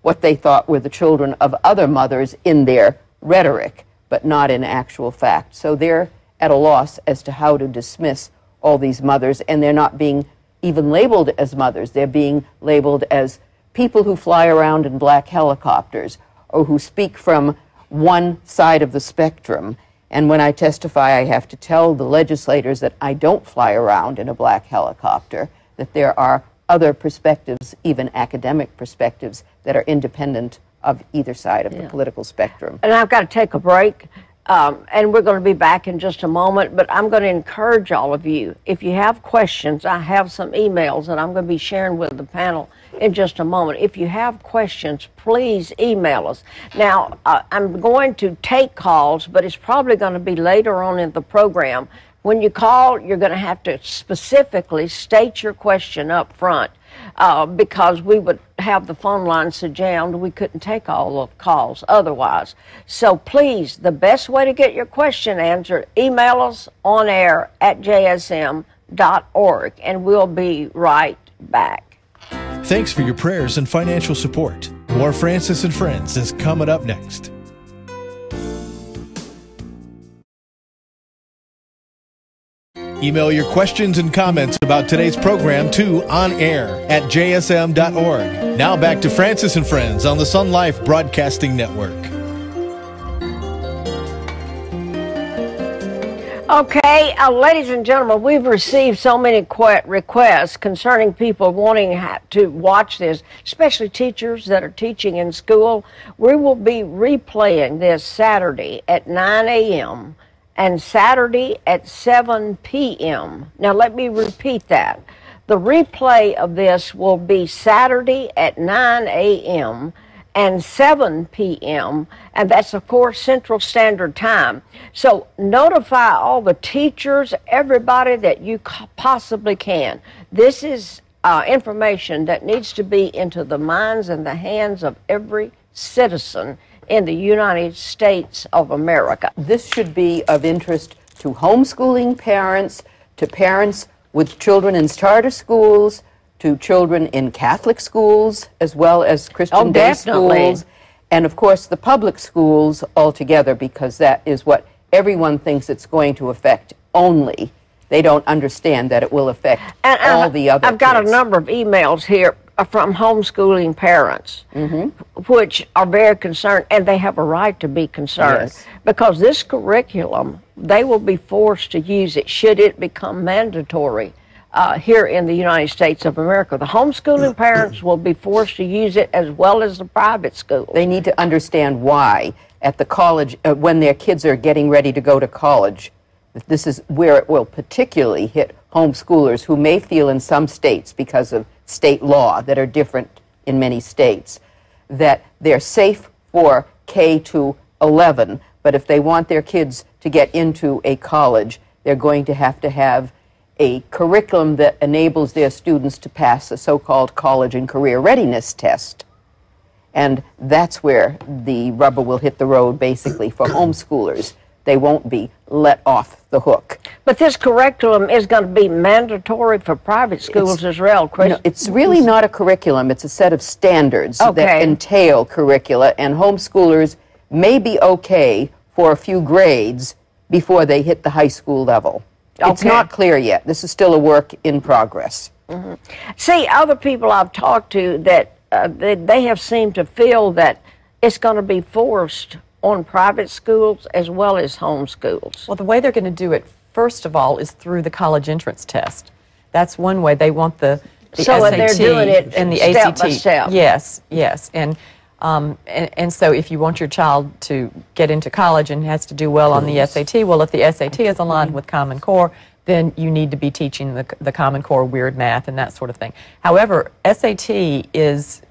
what they thought were the children of other mothers in their rhetoric, but not in actual fact. So they're at a loss as to how to dismiss all these mothers, and they're not being even labeled as mothers. They're being labeled as people who fly around in black helicopters or who speak from one side of the spectrum. And when I testify, I have to tell the legislators that I don't fly around in a black helicopter, that there are other perspectives, even academic perspectives, that are independent of either side of the political spectrum. And I've got to take a break, and we're going to be back in just a moment, but I'm going to encourage all of you, if you have questions, I have some emails that I'm going to be sharing with the panel in just a moment. If you have questions, please email us. Now, I'm going to take calls, but it's probably going to be later on in the program. When you call, you're going to have to specifically state your question up front, because we would have the phone lines so jammed we couldn't take all of calls otherwise. So please, the best way to get your question answered, email us on air at jsm.org, and we'll be right back. Thanks for your prayers and financial support. More Francis and Friends is coming up next. Email your questions and comments about today's program to onair@jsm.org. Now back to Francis and Friends on the Sun Life Broadcasting Network. Okay, ladies and gentlemen, we've received so many requests concerning people wanting to watch this, especially teachers that are teaching in school. We will be replaying this Saturday at 9 a.m. and Saturday at 7 p.m. Now, let me repeat that. The replay of this will be Saturday at 9 a.m. and 7 p.m., and that's, of course, Central Standard Time. So notify all the teachers, everybody that you possibly can. This is information that needs to be into the minds and the hands of every citizen in the United States of America. This should be of interest to homeschooling parents, to parents with children in charter schools, to children in Catholic schools as well as Christian day definitely. schools, and of course the public schools altogether, because that is what everyone thinks it's going to affect only. They don't understand that it will affect all the other I've got kids. a number of emails here from homeschooling parents, which are very concerned, and they have a right to be concerned, Yes. because this curriculum, they will be forced to use it should it become mandatory here in the United States of America. The homeschooling parents will be forced to use it as well as the private schools. They need to understand why at the college, when their kids are getting ready to go to college, this is where it will particularly hit homeschoolers who may feel in some states, because of state law that are different in many states, that they're safe for K to 11, but if they want their kids to get into a college, they're going to have a curriculum that enables their students to pass a so-called college and career readiness test. And that's where the rubber will hit the road, basically, for homeschoolers. They won't be let off the hook. But this curriculum is going to be mandatory for private schools as well, Chris. No, it's really not a curriculum. It's a set of standards Okay. that entail curricula, and homeschoolers may be okay for a few grades before they hit the high school level. It's Okay. not clear yet. This is still a work in progress. See, other people I've talked to that they have seemed to feel that it's going to be forced on private schools as well as homeschools. Well, the way they're going to do it, first of all, is through the college entrance test. That's one way. They want the So SAT they're doing it and the step ACT. by step. Yes, yes. And so if you want your child to get into college and has to do well on the SAT, well, if the SAT is aligned with Common Core, then you need to be teaching the Common Core weird math and that sort of thing. However, SAT is,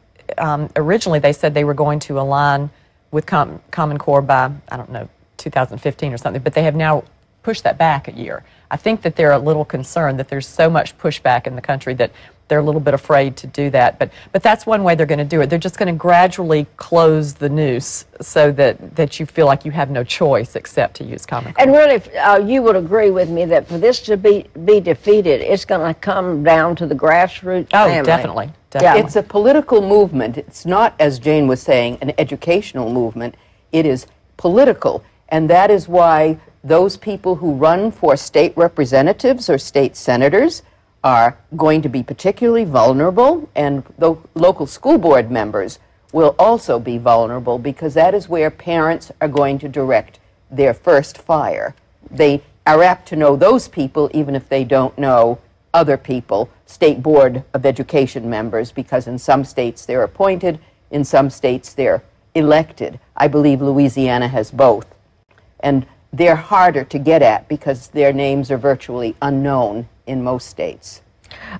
originally they said they were going to align with Common Core by, I don't know, 2015 or something, but they have now pushed that back a year. I think that they're a little concerned that there's so much pushback in the country that they're a little bit afraid to do that. But that's one way they're going to do it. They're just going to gradually close the noose so that you feel like you have no choice except to use Common Core. And really, you would agree with me that for this to be defeated, it's going to come down to the grassroots family. Definitely. It's a political movement. It's not, as Jane was saying, an educational movement. It is political. And that is why those people who run for state representatives or state senators are going to be particularly vulnerable, and the local school board members will also be vulnerable, because that is where parents are going to direct their first fire. They are apt to know those people even if they don't know other people, State Board of Education members, because in some states they're appointed, in some states they're elected. I believe Louisiana has both. And they're harder to get at because their names are virtually unknown in most states.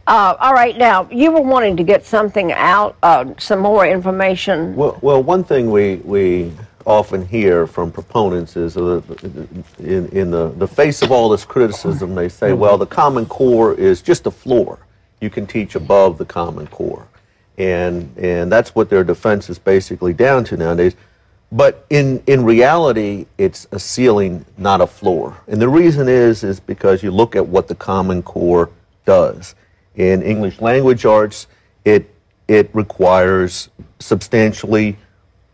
All right, now, you were wanting to get something out, some more information. Well, one thing we often hear from proponents is in the face of all this criticism, they say, well, the Common Core is just a floor. You can teach above the Common Core. And that's what their defense is basically down to nowadays. But in reality, it's a ceiling, not a floor. And the reason is because you look at what the Common Core does. In English language arts, it requires substantially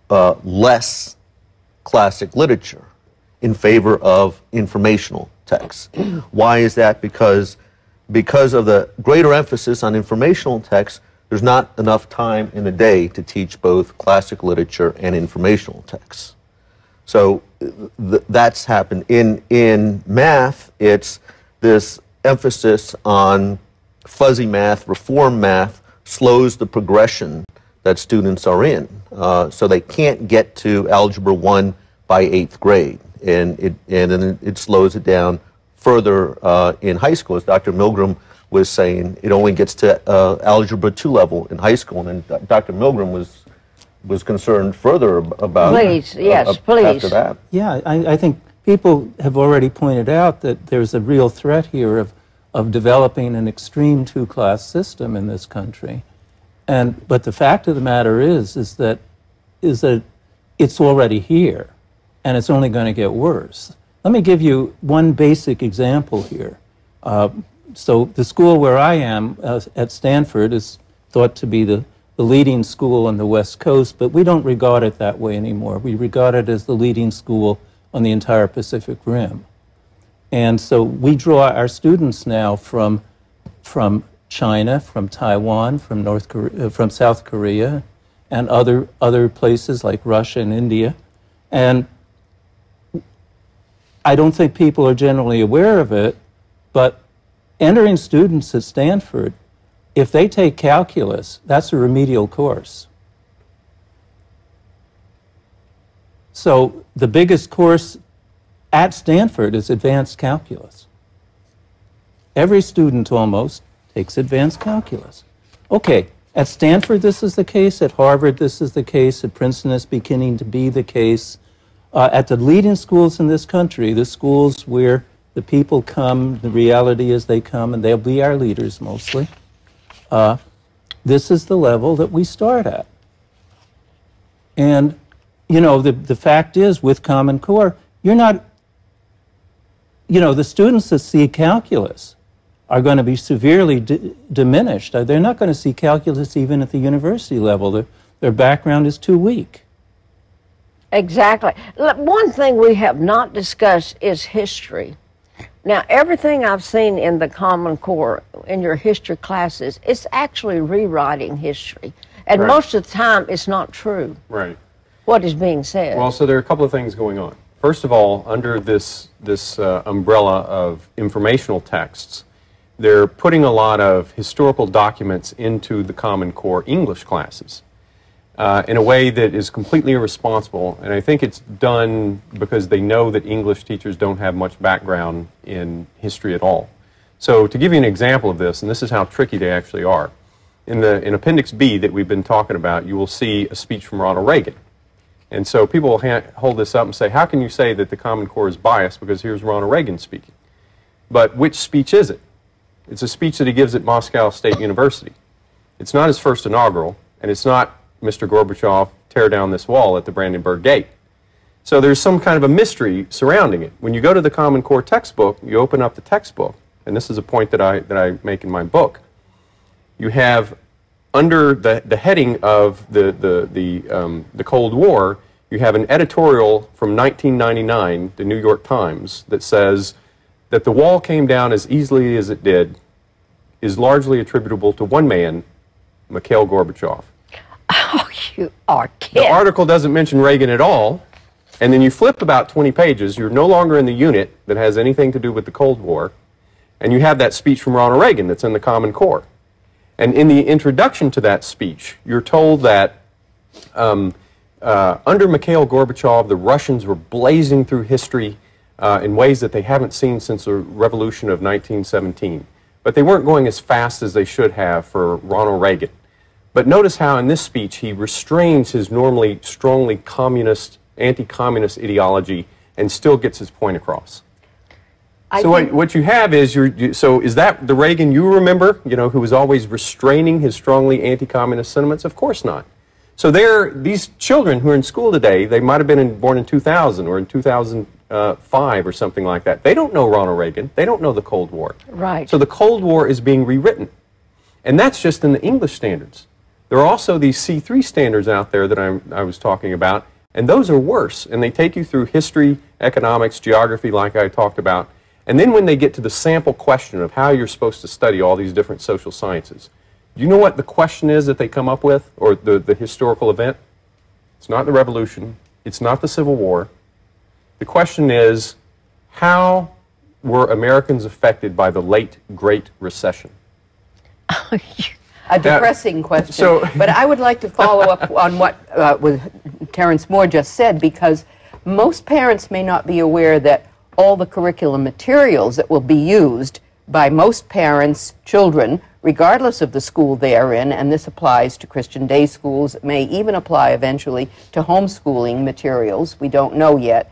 less classic literature in favor of informational texts. Why is that? Because of the greater emphasis on informational texts, there's not enough time in the day to teach both classic literature and informational texts. So that's happened. In math, it's this emphasis on fuzzy math, reform math, slows the progression that students are in. So they can't get to Algebra 1 by 8th grade. And then it slows it down further in high school. As Dr. Milgram was saying, it only gets to Algebra 2 level in high school. And Dr. Milgram was concerned further about Please, yes, please. after that. Yeah, I think people have already pointed out that there's a real threat here of developing an extreme two-class system in this country. But the fact of the matter is that it's already here, and it's only going to get worse. Let me give you one basic example here. so the school where I am at Stanford is thought to be the leading school on the West Coast, but we don't regard it that way anymore. We regard it as the leading school on the entire Pacific Rim. And so we draw our students now from China, from Taiwan, from North Korea, from South Korea, and other places like Russia and India. And I don't think people are generally aware of it, but entering students at Stanford, if they take calculus, that's a remedial course. So the biggest course at Stanford is advanced calculus. Every student almost takes advanced calculus. Okay, at Stanford this is the case, at Harvard this is the case, at Princeton it's beginning to be the case. At the leading schools in this country, the schools where the people come, the reality is they come, and they'll be our leaders mostly, this is the level that we start at. And, you know, the fact is, with Common Core, you're not, you know, the students that see calculus are going to be severely diminished. They're not going to see calculus even at the university level. Their background is too weak. Exactly. One thing we have not discussed is history. Now, everything I've seen in the Common Core, in your history classes, it's actually rewriting history. And Right. most of the time, it's not true, Right. what is being said. Well, so there are a couple of things going on. First of all, under this umbrella of informational texts, they're putting a lot of historical documents into the Common Core English classes in a way that is completely irresponsible. And I think it's done because they know that English teachers don't have much background in history at all. So to give you an example of this, and this is how tricky they actually are, in Appendix B that we've been talking about, you will see a speech from Ronald Reagan. And so people will hold this up and say, how can you say that the Common Core is biased because here's Ronald Reagan speaking? But which speech is it? It's a speech that he gives at Moscow State University. It's not his first inaugural, and it's not Mr. Gorbachev, tear down this wall at the Brandenburg Gate. So there's some kind of a mystery surrounding it. When you go to the Common Core textbook, you open up the textbook, and this is a point that I make in my book. You have, under the heading of the Cold War, you have an editorial from 1999, the New York Times, that says that the wall came down as easily as it did is largely attributable to one man, Mikhail Gorbachev. Oh, you are kidding. The article doesn't mention Reagan at all, and then you flip about 20 pages, you're no longer in the unit that has anything to do with the Cold War, and you have that speech from Ronald Reagan that's in the Common Core. And in the introduction to that speech, you're told that under Mikhail Gorbachev, the Russians were blazing through history in ways that they haven't seen since the revolution of 1917. But they weren't going as fast as they should have for Ronald Reagan. But notice how in this speech he restrains his normally strongly communist, anti-communist ideology and still gets his point across. So what you have is, so is that the Reagan you remember, you know, who was always restraining his strongly anti-communist sentiments? Of course not. So these children who are in school today, they might have been born in 2000 or in 2005 or something like that. They don't know Ronald Reagan. They don't know the Cold War. Right. So the Cold War is being rewritten. And that's just in the English standards. There are also these C3 standards out there that I was talking about, and those are worse. And they take you through history, economics, geography, like I talked about. And then when they get to the sample question of how you're supposed to study all these different social sciences, do you know what the question is that they come up with, or the historical event? It's not the Revolution. It's not the Civil War. The question is, how were Americans affected by the late Great Recession? A depressing question, but I would like to follow up on what Terrence Moore just said, because most parents may not be aware that all the curriculum materials that will be used by most parents' children, regardless of the school they are in, and this applies to Christian day schools, it may even apply eventually to homeschooling materials, we don't know yet,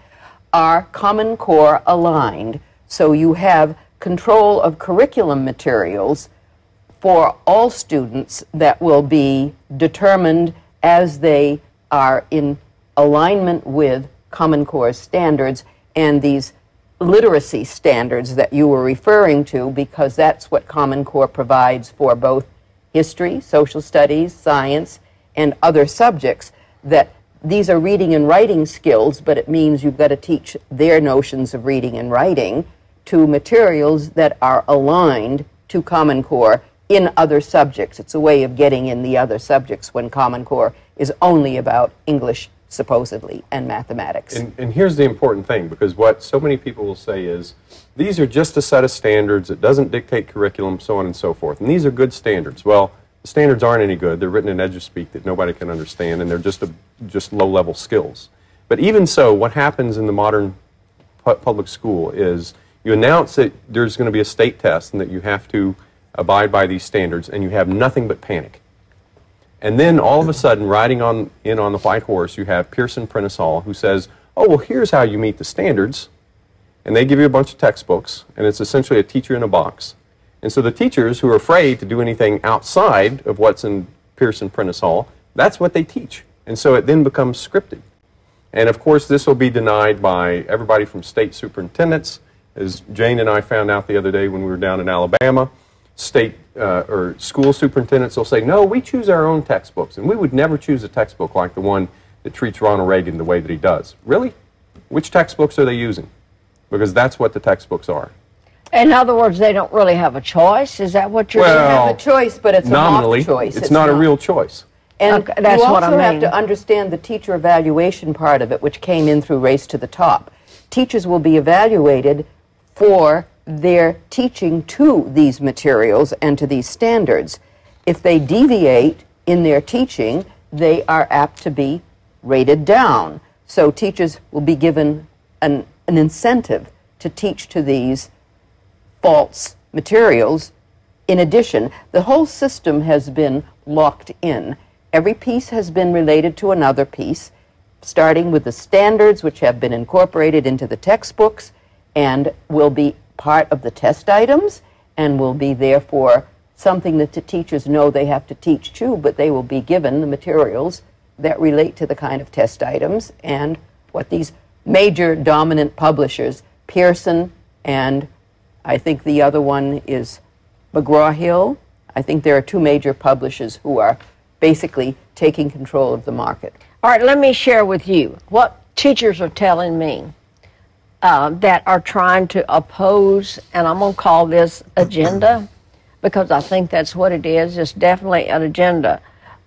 are Common Core aligned. So you have control of curriculum materials for all students that will be determined as they are in alignment with Common Core standards, and these literacy standards that you were referring to, because that's what Common Core provides for both history, social studies, science, and other subjects, that these are reading and writing skills, but it means you've got to teach their notions of reading and writing to materials that are aligned to Common Core in other subjects. It's a way of getting in the other subjects when Common Core is only about English, supposedly, and mathematics. And here's the important thing, because what so many people will say is, these are just a set of standards, it doesn't dictate curriculum, so on and so forth, and these are good standards. Well, the standards aren't any good. They're written in EduSpeak that nobody can understand, and they're just low-level skills. But even so, what happens in the modern public school is you announce that there's going to be a state test and that you have to abide by these standards, and you have nothing but panic. And then all of a sudden, riding in on the white horse, you have Pearson Prentice Hall, who says, oh, well, here's how you meet the standards. And they give you a bunch of textbooks, and it's essentially a teacher in a box. And so the teachers who are afraid to do anything outside of what's in Pearson Prentice Hall, that's what they teach. And so it then becomes scripted. And of course, this will be denied by everybody from state superintendents. As Jane and I found out the other day when we were down in Alabama, state or school superintendents will say, no, we choose our own textbooks, and we would never choose a textbook like the one that treats Ronald Reagan the way that he does. Really? Which textbooks are they using? Because that's what the textbooks are. In other words, they don't really have a choice? Is that what you're saying? They have a choice, but it's a mock choice. It's not a real choice. And okay, that's you also what I mean. have to understand the teacher evaluation part of it, which came in through Race to the Top. Teachers will be evaluated for their teaching to these materials and to these standards. If they deviate in their teaching, they are apt to be rated down. So teachers will be given an incentive to teach to these false materials. In addition, the whole system has been locked in. Every piece has been related to another piece, starting with the standards, which have been incorporated into the textbooks and will be part of the test items and will be therefore something that the teachers know they have to teach too, but they will be given the materials that relate to the kind of test items and what these major dominant publishers, Pearson and I think the other one is McGraw-Hill. I think there are two major publishers who are basically taking control of the market. All right, let me share with you what teachers are telling me that are trying to oppose, and I'm going to call this agenda, because I think that's what it is. It's definitely an agenda.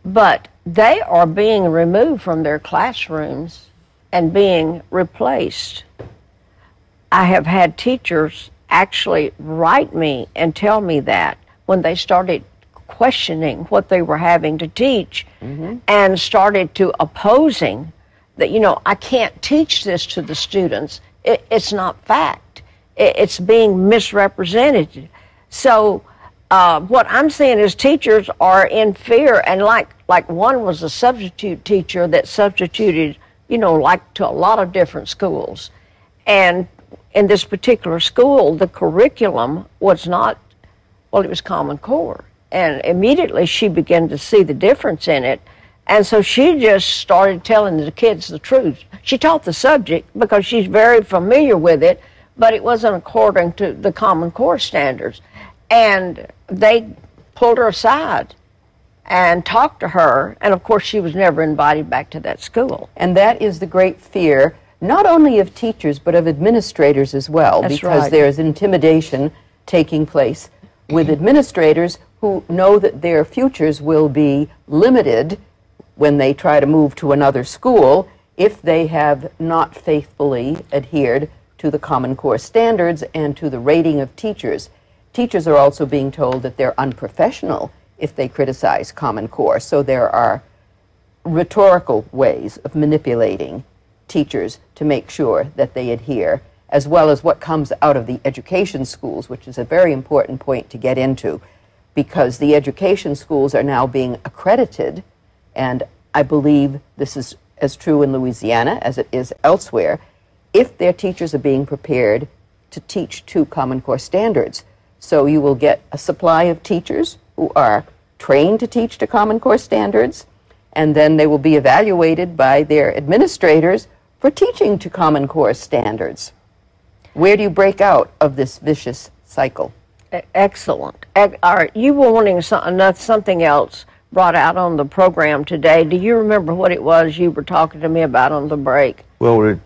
But they are being removed from their classrooms and being replaced. I have had teachers actually write me and tell me that when they started questioning what they were having to teach and started to opposing that, you know, I can't teach this to the students. It's not fact. It's being misrepresented. So what I'm saying is teachers are in fear, and like one was a substitute teacher that substituted, you know, like to a lot of different schools. And in this particular school, the curriculum was not, well, it was Common Core. And immediately she began to see the difference in it. And so she just started telling the kids the truth. She taught the subject because she's very familiar with it, but it wasn't according to the Common Core standards. And they pulled her aside and talked to her. And of course, she was never invited back to that school. And that is the great fear, not only of teachers, but of administrators as well, That's because right. there's intimidation taking place with administrators who know that their futures will be limited when they try to move to another school if they have not faithfully adhered to the Common Core standards and to the rating of teachers. Teachers are also being told that they're unprofessional if they criticize Common Core, so there are rhetorical ways of manipulating teachers to make sure that they adhere, as well as what comes out of the education schools, which is a very important point to get into, because the education schools are now being accredited, and I believe this is as true in Louisiana as it is elsewhere, if their teachers are being prepared to teach to Common Core standards. So you will get a supply of teachers who are trained to teach to Common Core standards, and then they will be evaluated by their administrators for teaching to Common Core standards. Where do you break out of this vicious cycle? Excellent. All right, you were wanting something else brought out on the program today. Do you remember what it was you were talking to me about on the break? Well,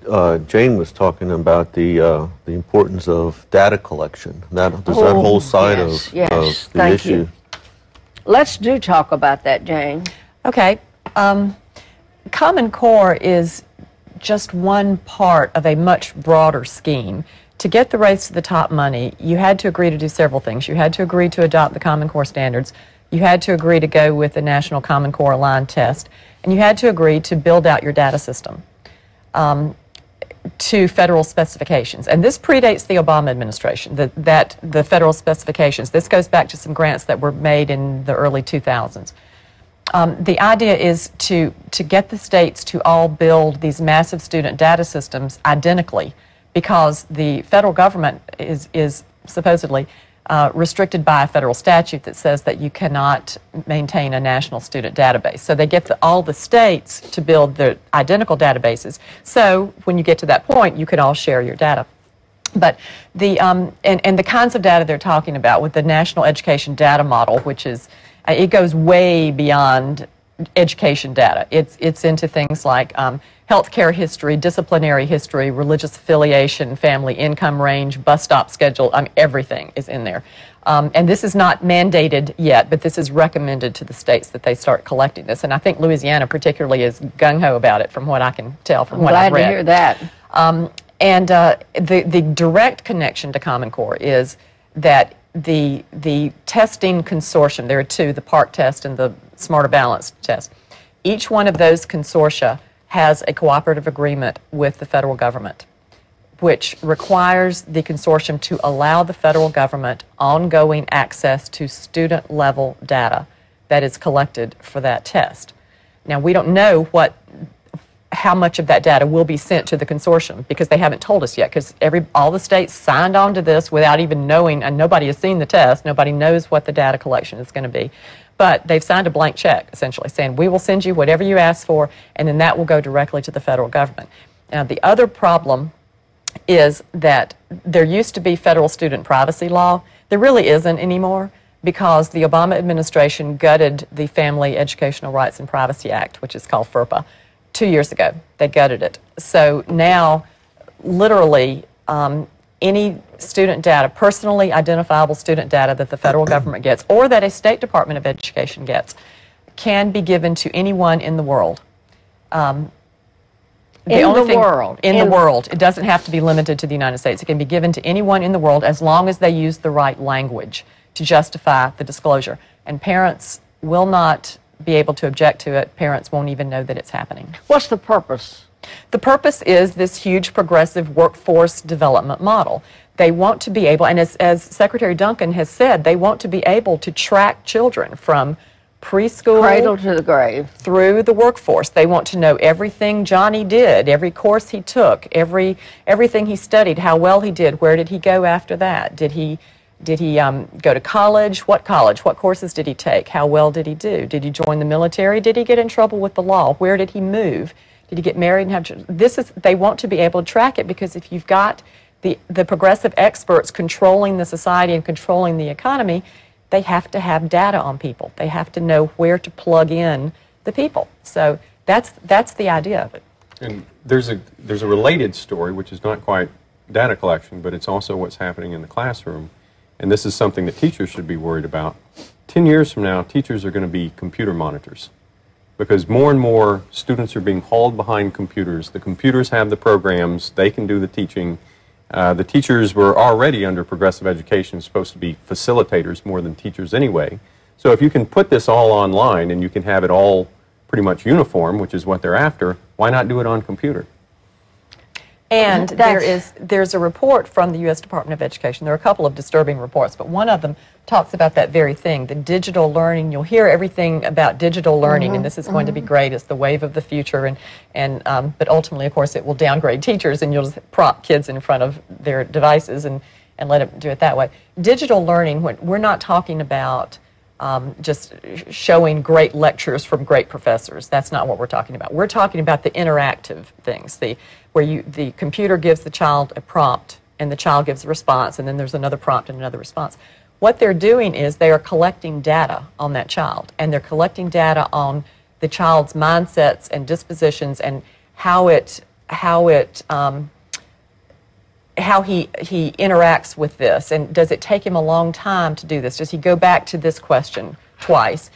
Jane was talking about the importance of data collection. There's that whole side of the issue. You. Let's talk about that, Jane. Okay. Common Core is just one part of a much broader scheme. To get the Race to the Top money, you had to agree to do several things. You had to agree to adopt the Common Core standards. You had to agree to go with the National Common Core Aligned Test. And you had to agree to build out your data system to federal specifications. And this predates the Obama administration, the federal specifications. This goes back to some grants that were made in the early 2000s. The idea is to get the states to all build these massive student data systems identically, because the federal government is supposedly restricted by a federal statute that says that you cannot maintain a national student database. So they get all the states to build the identical databases. So when you get to that point, you can all share your data. But the and the kinds of data they're talking about with the National Education Data Model, which is it goes way beyond education data. It's into things like healthcare history, disciplinary history, religious affiliation, family income range, bus stop schedule. Everything is in there. And this is not mandated yet, but this is recommended to the states that they start collecting this. And I think Louisiana particularly is gung-ho about it, from what I can tell from what I've read. Glad to hear that. And the direct connection to Common Core is that the testing consortium, there are two, the PARCC test and the Smarter Balanced test. Each one of those consortia has a cooperative agreement with the federal government, which requires the consortium to allow the federal government ongoing access to student-level data that is collected for that test. Now, we don't know how much of that data will be sent to the consortium, because they haven't told us yet, because all the states signed on to this without even knowing, and nobody has seen the test. Nobody knows what the data collection is going to be. But they've signed a blank check, essentially, saying, we will send you whatever you ask for, and then that will go directly to the federal government. Now, the other problem is that there used to be federal student privacy law. There really isn't anymore, because the Obama administration gutted the Family Educational Rights and Privacy Act, which is called FERPA. 2 years ago, they gutted it. So now, literally, any student data, personally identifiable student data that the federal government gets, or that a State Department of Education gets, can be given to anyone in the world. In the world. It doesn't have to be limited to the United States. It can be given to anyone in the world as long as they use the right language to justify the disclosure. And parents will not be able to object to it. Parents won't even know that it's happening. What's the purpose? The purpose is this huge progressive workforce development model. They want to be able, and as Secretary Duncan has said, they want to be able to track children from preschool, cradle to the grave, through the workforce. They want to know everything Johnny did, every course he took, everything he studied, how well he did, where did he go after that? Did he go to college? What courses did he take? How well did he do? Did he join the military? Did he get in trouble with the law? Where did he move? Did he get married and have children? They want to be able to track it, because if you've got the progressive experts controlling the society and controlling the economy, they have to have data on people. They have to know where to plug in the people. So that's the idea of it. And there's a related story, which is not quite data collection, but it's also what's happening in the classroom. And this is something that teachers should be worried about. 10 years from now, teachers are going to be computer monitors, because more and more students are being hauled behind computers. The computers have the programs. They can do the teaching. The teachers were already, under progressive education, supposed to be facilitators more than teachers anyway. So if you can put this all online and you can have it all pretty much uniform, which is what they're after, why not do it on computer? And there's a report from the U.S. Department of Education. There are a couple of disturbing reports, but one of them talks about that very thing, the digital learning. You'll hear everything about digital learning, and this is going to be great. It's the wave of the future, but ultimately, of course, it will downgrade teachers, and you'll just prop kids in front of their devices and let them do it that way. Digital learning, we're not talking about just showing great lectures from great professors. That's not what we're talking about. We're talking about the interactive things, where the computer gives the child a prompt and the child gives a response, and then there's another prompt and another response. What they're doing is they are collecting data on that child, and they're collecting data on the child's mindsets and dispositions and how he interacts with this, and does it take him a long time to do this? Does he go back to this question twice?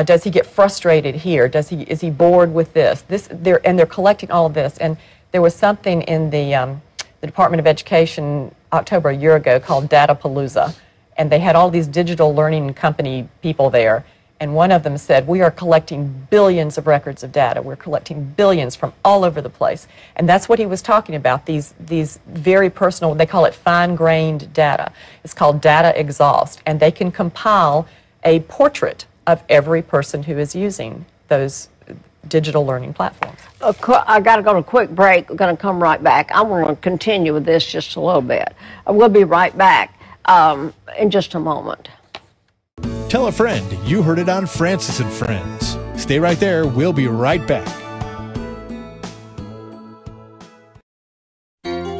Does he get frustrated here? Is he bored with this? They're collecting all of this. And there was something in the Department of Education October a year ago called Datapalooza, and they had all these digital learning company people there. And one of them said, we are collecting billions of records of data. We're collecting billions from all over the place. And that's what he was talking about, these very personal, they call it fine-grained data. It's called data exhaust. And they can compile a portrait of every person who is using those digital learning platforms. I got to go to a quick break. We're going to come right back. I want to continue with this just a little bit. We'll be right back in just a moment. Tell a friend you heard it on Francis and Friends. Stay right there. We'll be right back.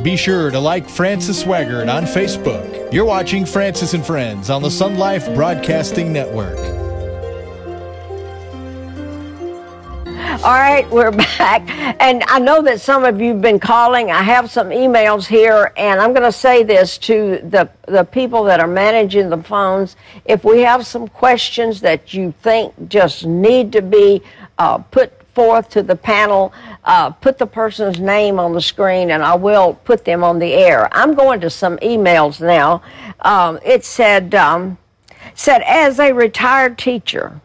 Be sure to like Francis Swaggart on Facebook. You're watching Francis and Friends on the Sun Life Broadcasting Network. All right, we're back. And I know that some of you have been calling. I have some emails here, and I'm going to say this to the people that are managing the phones. If we have some questions that you think just need to be put forth to the panel, put the person's name on the screen, and I will put them on the air. I'm going to some emails now. It said, as a retired teacher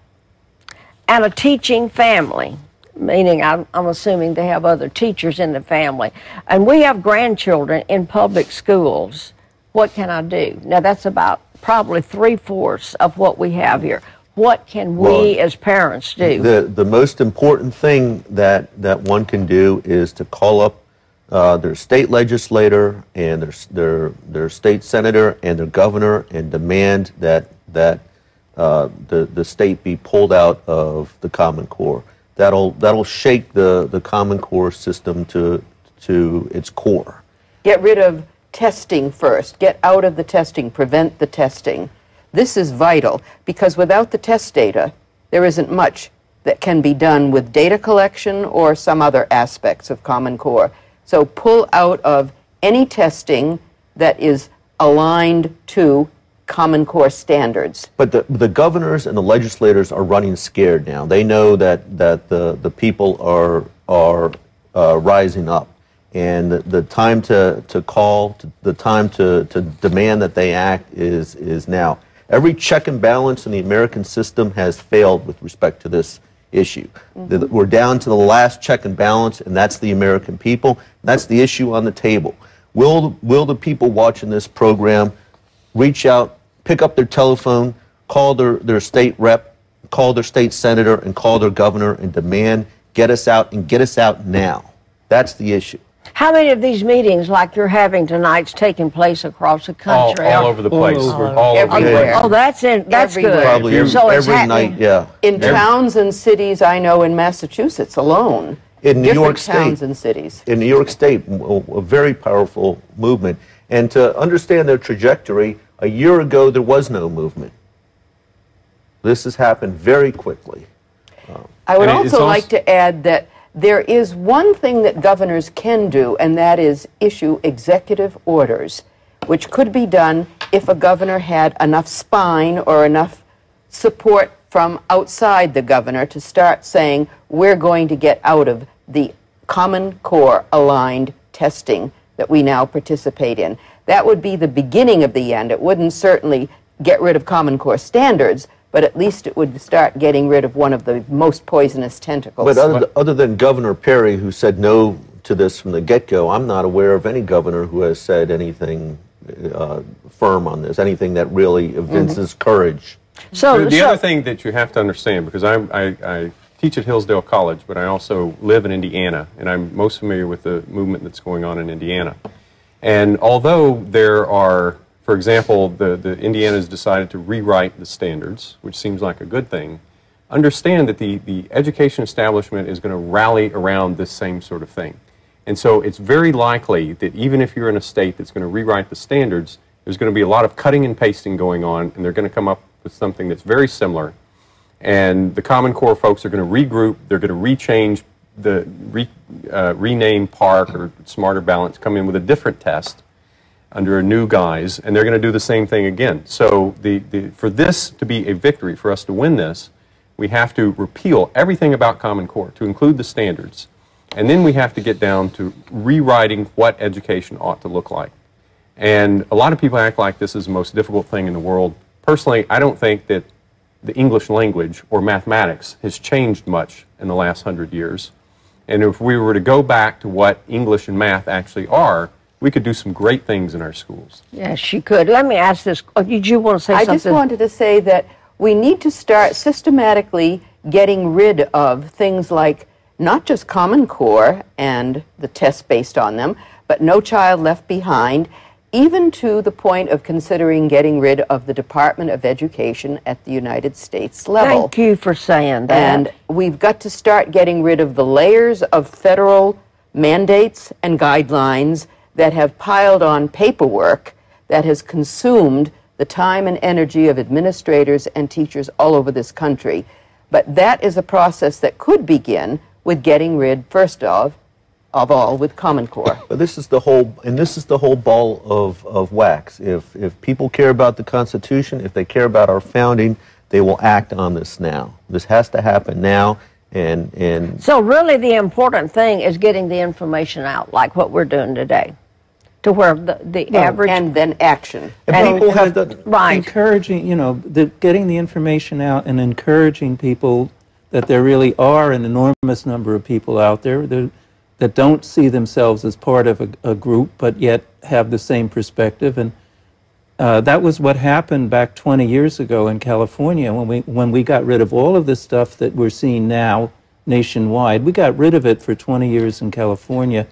and a teaching family, meaning I'm assuming they have other teachers in the family, and we have grandchildren in public schools, what can I do? Now, that's about probably 3/4 of what we have here. What can we as parents do? The most important thing that one can do is to call up their state legislator and their state senator and their governor and demand that the state be pulled out of the Common Core. That'll shake the Common Core system to its core. Get rid of testing first. Get out of the testing. Prevent the testing. This is vital because without the test data, there isn't much that can be done with data collection or some other aspects of Common Core. So pull out of any testing that is aligned to Common Core standards. But the governors and the legislators are running scared now. They know that the people are rising up, and the time to call, the time to demand that they act is now. Every check and balance in the American system has failed with respect to this issue. Mm-hmm. We're down to the last check and balance, and that's the American people. That's the issue on the table. Will the people watching this program reach out, pick up their telephone, call their state rep, call their state senator, and call their governor and demand, get us out, and get us out now? That's the issue. How many of these meetings like you're having tonight's taking place across the country? All over the place. All everywhere. Oh, that's everywhere. good. Probably every night, yeah. In towns and cities, I know in Massachusetts alone. In New York State. Towns and cities. In New York State, a very powerful movement. And to understand their trajectory, a year ago there was no movement. This has happened very quickly. I would also like to add that there is one thing that governors can do, and that is issue executive orders, which could be done if a governor had enough spine or enough support from outside the governor to start saying, we're going to get out of the Common Core aligned testing that we now participate in. That would be the beginning of the end. It wouldn't certainly get rid of Common Core standards, but at least it would start getting rid of one of the most poisonous tentacles. But other than Governor Perry, who said no to this from the get-go, I'm not aware of any governor who has said anything firm on this, anything that really evinces courage. So the other thing that you have to understand, because I teach at Hillsdale College, but I also live in Indiana, and I'm most familiar with the movement that's going on in Indiana. And although there are, for example, the Indiana has decided to rewrite the standards, which seems like a good thing, understand that the education establishment is going to rally around this same sort of thing. And so it's very likely that even if you're in a state that's going to rewrite the standards, there's going to be a lot of cutting and pasting going on, and they're going to come up with something that's very similar. And the Common Core folks are going to regroup, they're going to rechange rename Park or Smarter Balance, come in with a different test under a new guise, and they're going to do the same thing again. So for this to be a victory, for us to win this, we have to repeal everything about Common Core to include the standards. And then we have to get down to rewriting what education ought to look like. And a lot of people act like this is the most difficult thing in the world. Personally, I don't think that the English language or mathematics has changed much in the last 100 years. And if we were to go back to what English and math actually are, we could do some great things in our schools. Yes, you could. Let me ask this. Oh, did you want to say something? I just wanted to say that we need to start systematically getting rid of things like not just Common Core and the tests based on them, but No Child Left Behind, even to the point of considering getting rid of the Department of Education at the United States level. Thank you for saying that. And we've got to start getting rid of the layers of federal mandates and guidelines that have piled on paperwork that has consumed the time and energy of administrators and teachers all over this country. But that is a process that could begin with getting rid, first of all, with Common Core. But this is the whole ball of wax. If people care about the Constitution, if they care about our founding, they will act on this now. This has to happen now. And so really the important thing is getting the information out, like what we're doing today, to where the average... And then action. And people have to... Right. Encouraging, getting the information out and encouraging people that there really are an enormous number of people out there that don't see themselves as part of a group, but yet have the same perspective. And that was what happened back 20 years ago in California when we got rid of all of this stuff that we're seeing now nationwide. We got rid of it for 20 years in California,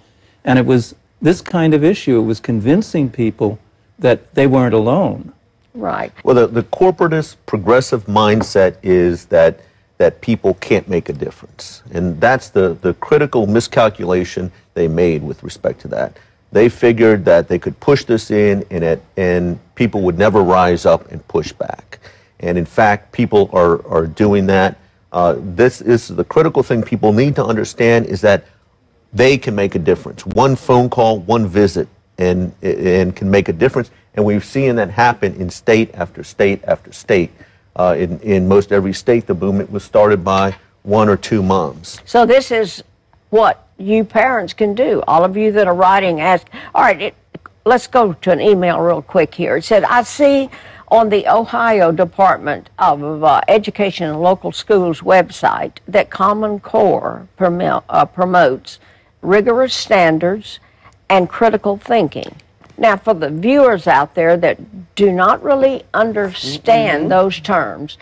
and it was this kind of issue. It was convincing people that they weren't alone. Right. Well, the corporatist progressive mindset is that people can't make a difference. And that's the critical miscalculation they made with respect to that. They figured that they could push this in and people would never rise up and push back. And in fact, people are doing that. This is the critical thing people need to understand, is that they can make a difference. One phone call, one visit, and can make a difference. And we've seen that happen in state after state after state. In most every state, the movement was started by one or two moms. So this is what you parents can do. All of you that are writing, ask. All right, let's go to an email real quick here. It said, I see on the Ohio Department of Education and Local Schools website that Common Core promotes rigorous standards and critical thinking. Now, for the viewers out there that do not really understand those terms,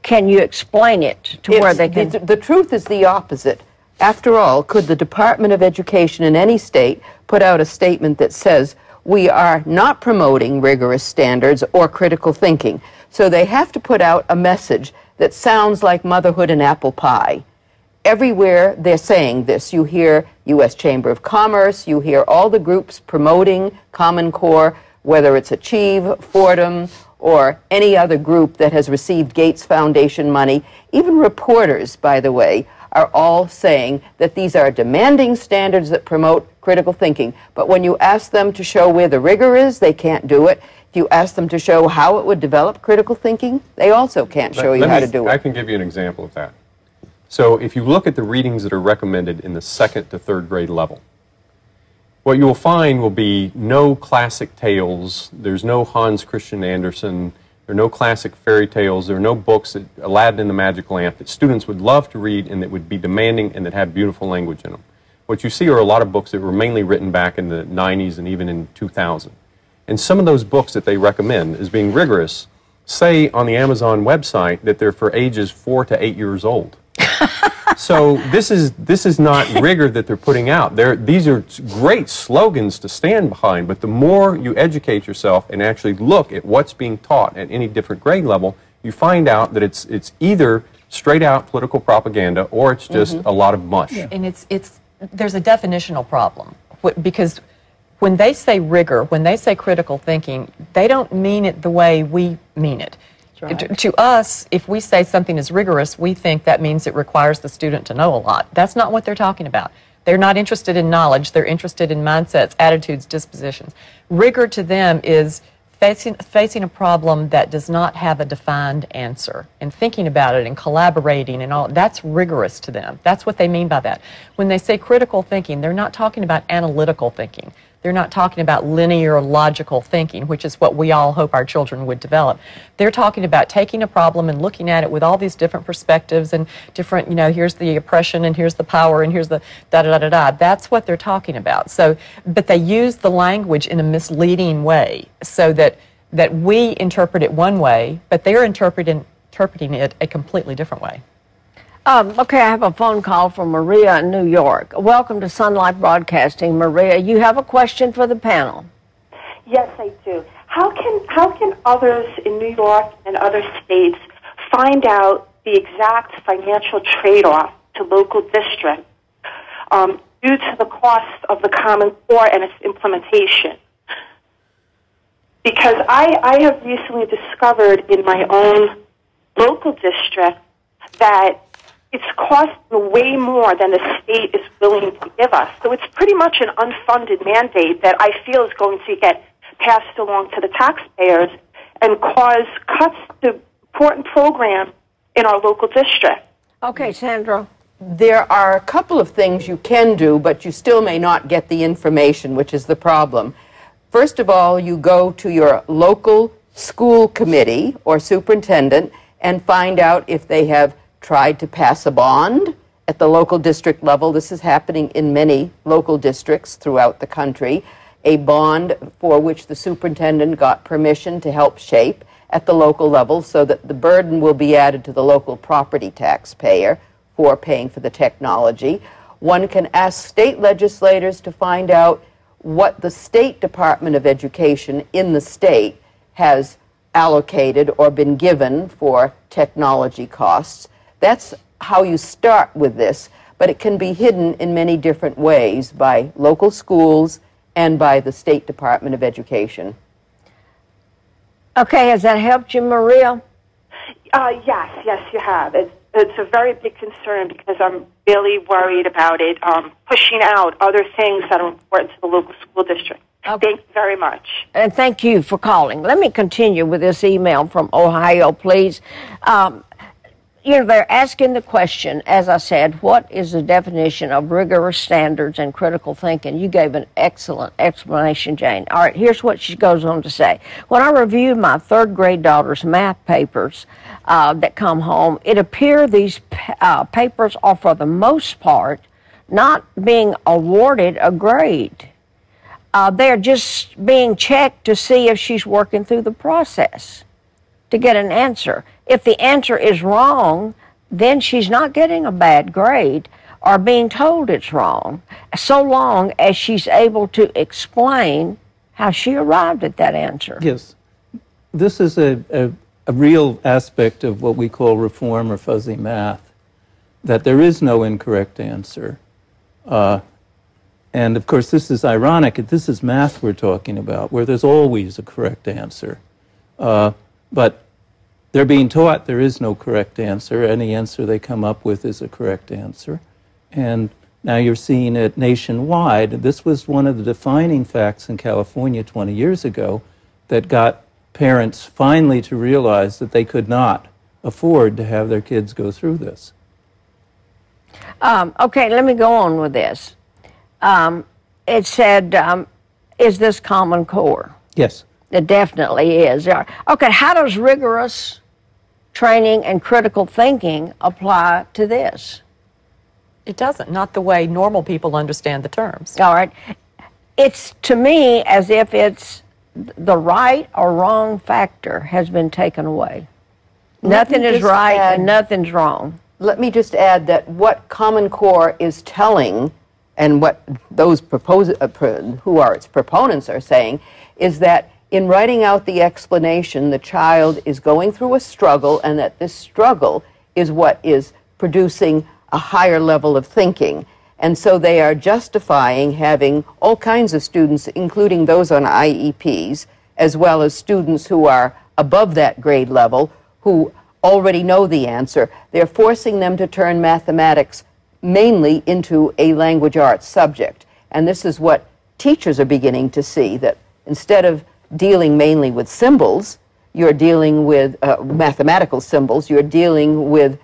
can you explain it to where they can... The truth is the opposite. After all, could the Department of Education in any state put out a statement that says, we are not promoting rigorous standards or critical thinking? So they have to put out a message that sounds like motherhood and apple pie. Everywhere they're saying this. You hear U.S. Chamber of Commerce, you hear all the groups promoting Common Core, whether it's Achieve, Fordham, or any other group that has received Gates Foundation money. Even reporters, by the way, are all saying that these are demanding standards that promote critical thinking. But when you ask them to show where the rigor is, they can't do it. If you ask them to show how it would develop critical thinking, they also can't show you how to do it. I can give you an example of that. So if you look at the readings that are recommended in the 2nd to 3rd grade level, what you will find will be no classic tales. There's no Hans Christian Andersen. There are no classic fairy tales. There are no books that Aladdin and the Magic Lamp that students would love to read and that would be demanding and that have beautiful language in them. What you see are a lot of books that were mainly written back in the 90s and even in 2000. And some of those books that they recommend as being rigorous say on the Amazon website that they're for ages 4 to 8 years old. So this is not rigor that they're putting out. These are great slogans to stand behind, but the more you educate yourself and actually look at what's being taught at any different grade level, you find out that it's either straight out political propaganda or it's just a lot of mush. And it's there's a definitional problem because when they say rigor, when they say critical thinking, they don't mean it the way we mean it. Right. To us, if we say something is rigorous, we think that means it requires the student to know a lot. That's not what they're talking about. They're not interested in knowledge. They're interested in mindsets, attitudes, dispositions. Rigor to them is facing a problem that does not have a defined answer and thinking about it and collaborating and all. That's rigorous to them. That's what they mean by that. When they say critical thinking, they're not talking about analytical thinking. They're not talking about linear, logical thinking, which is what we all hope our children would develop. They're talking about taking a problem and looking at it with all these different perspectives and different, here's the oppression and here's the power and here's the da-da-da-da-da. That's what they're talking about. So, but they use the language in a misleading way so that we interpret it one way, but they're interpreting it a completely different way. Okay, I have a phone call from Maria in New York. Welcome to Sun Life Broadcasting, Maria. You have a question for the panel. Yes, I do. How can others in New York and other states find out the exact financial trade-off to local districts due to the cost of the Common Core and its implementation? Because I have recently discovered in my own local district that it's costing way more than the state is willing to give us. So it's pretty much an unfunded mandate that I feel is going to get passed along to the taxpayers and cause cuts to important programs in our local district. Okay, Sandra. There are a couple of things you can do, but you still may not get the information, which is the problem. First of all, you go to your local school committee or superintendent and find out if they have tried to pass a bond at the local district level. This is happening in many local districts throughout the country. A bond for which the superintendent got permission to help shape at the local level so that the burden will be added to the local property taxpayer for paying for the technology. One can ask state legislators to find out what the State Department of Education in the state has allocated or been given for technology costs. That's how you start with this, but it can be hidden in many different ways by local schools and by the State Department of Education. Okay, has that helped you, Maria? Yes, you have. It's a very big concern because I'm really worried about it pushing out other things that are important to the local school district. Okay. Thank you very much. And thank you for calling. Let me continue with this email from Ohio, please. They're asking the question, as I said, what is the definition of rigorous standards and critical thinking? You gave an excellent explanation, Jane. All right, here's what she goes on to say. When I reviewed my third grade daughter's math papers that come home, it appeared these papers are, for the most part, not being awarded a grade. They're just being checked to see if she's working through the process to get an answer. If the answer is wrong, then she's not getting a bad grade or being told it's wrong, so long as she's able to explain how she arrived at that answer. Yes. This is a real aspect of what we call reform or fuzzy math, that there is no incorrect answer. And of course, this is ironic. This is math we're talking about, where there's always a correct answer. But they're being taught there is no correct answer. Any answer they come up with is a correct answer. And now you're seeing it nationwide. This was one of the defining facts in California 20 years ago that got parents finally to realize that they could not afford to have their kids go through this. Okay, let me go on with this. It said, is this Common Core? Yes. It definitely is. Okay, how does rigorous training and critical thinking apply to this? It doesn't, not the way normal people understand the terms. All right. It's, to me, as if it's the right or wrong factor has been taken away. Nothing is right and nothing's wrong. Let me just add that what Common Core is telling, and what those who are its proponents are saying, is that in writing out the explanation, the child is going through a struggle, and that this struggle is what is producing a higher level of thinking. And so they are justifying having all kinds of students, including those on IEPs, as well as students who are above that grade level, who already know the answer. They're forcing them to turn mathematics mainly into a language arts subject. And this is what teachers are beginning to see, that instead of dealing mainly with symbols, you're dealing with mathematical symbols, you're dealing with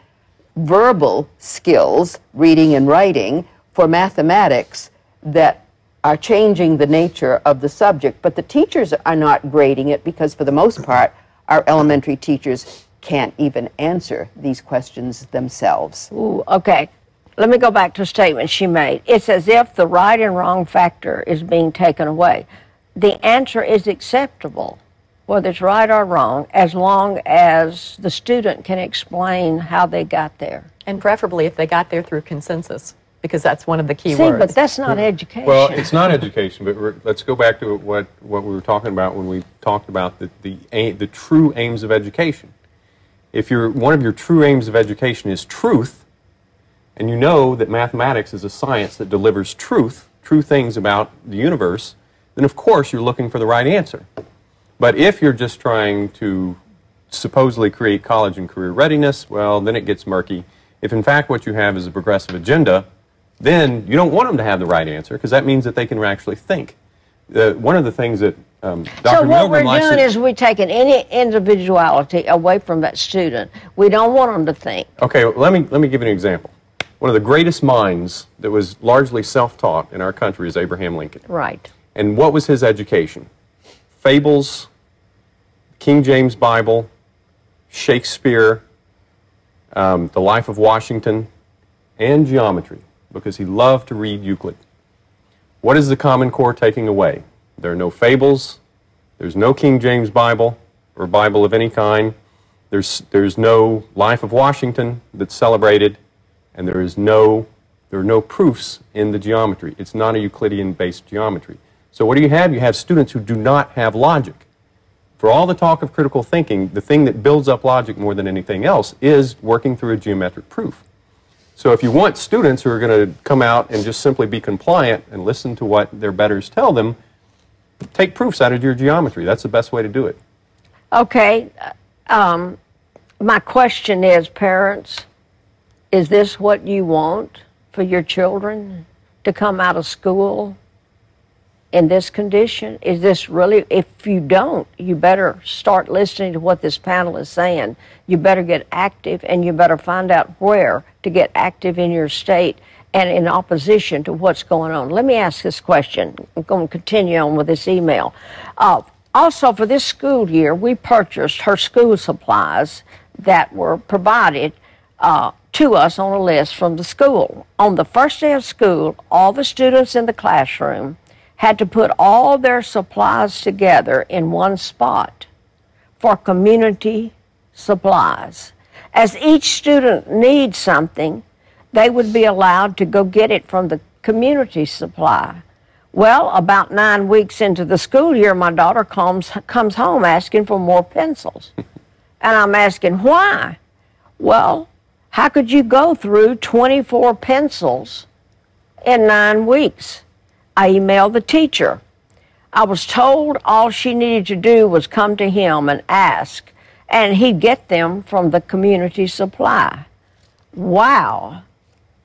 verbal skills, reading and writing, for mathematics that are changing the nature of the subject. But the teachers are not grading it because, for the most part, our elementary teachers can't even answer these questions themselves. Ooh, okay. Let me go back to a statement she made. It's as if the right and wrong factor is being taken away. The answer is acceptable, whether it's right or wrong, as long as the student can explain how they got there. And preferably if they got there through consensus, because that's one of the key See, words. but that's not education. Well, it's not education, but let's go back to what we were talking about when we talked about the true aims of education. If one of your true aims of education is truth, and you know that mathematics is a science that delivers truth, true things about the universe, then of course you're looking for the right answer. But if you're just trying to supposedly create college and career readiness, well, then it gets murky. If in fact what you have is a progressive agenda, then you don't want them to have the right answer, because that means that they can actually think. One of the things that Dr. So what Milgram we're likes doing to... is we're taking any individuality away from that student. We don't want them to think. Okay, let me give you an example. One of the greatest minds that was largely self-taught in our country is Abraham Lincoln. Right. And what was his education? Fables, King James Bible, Shakespeare, the Life of Washington, and geometry, because he loved to read Euclid. What is the Common Core taking away? There are no fables, there's no King James Bible, or Bible of any kind, there's no Life of Washington that's celebrated, and there are no proofs in the geometry. It's not a Euclidean-based geometry. So what do you have? You have students who do not have logic. For all the talk of critical thinking, the thing that builds up logic more than anything else is working through a geometric proof. So if you want students who are going to come out and just simply be compliant and listen to what their betters tell them, take proofs out of your geometry. That's the best way to do it. Okay. My question is, parents, is this what you want for your children to come out of school in this condition? Is this really, if you don't, you better start listening to what this panel is saying. You better get active, and you better find out where to get active in your state and in opposition to what's going on. Let me ask this question. I'm going to continue on with this email. Also, for this school year, we purchased her school supplies that were provided to us on a list from the school. On the first day of school, all the students in the classroom had to put all their supplies together in one spot for community supplies. As each student needs something, they would be allowed to go get it from the community supply. Well, about 9 weeks into the school year, my daughter comes home asking for more pencils. And I'm asking, why? Well, how could you go through 24 pencils in 9 weeks? I emailed the teacher. I was told all she needed to do was come to him and ask, and he'd get them from the community supply. Wow,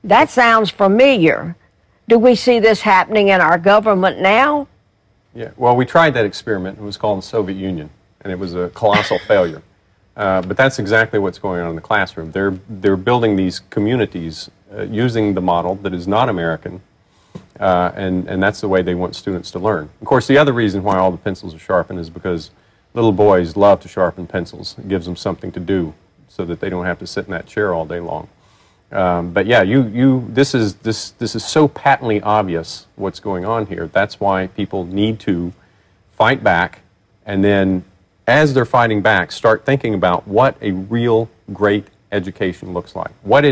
that sounds familiar. Do we see this happening in our government now? Yeah, well, we tried that experiment. It was called the Soviet Union, and it was a colossal failure. But that's exactly what's going on in the classroom. They're building these communities using the model that is not American, and that's the way they want students to learn. Of course, the other reason why all the pencils are sharpened is because little boys love to sharpen pencils. It gives them something to do so that they don't have to sit in that chair all day long. But yeah, this is so patently obvious what's going on here. That's why people need to fight back, and then as they're fighting back, start thinking about what a real great education looks like. What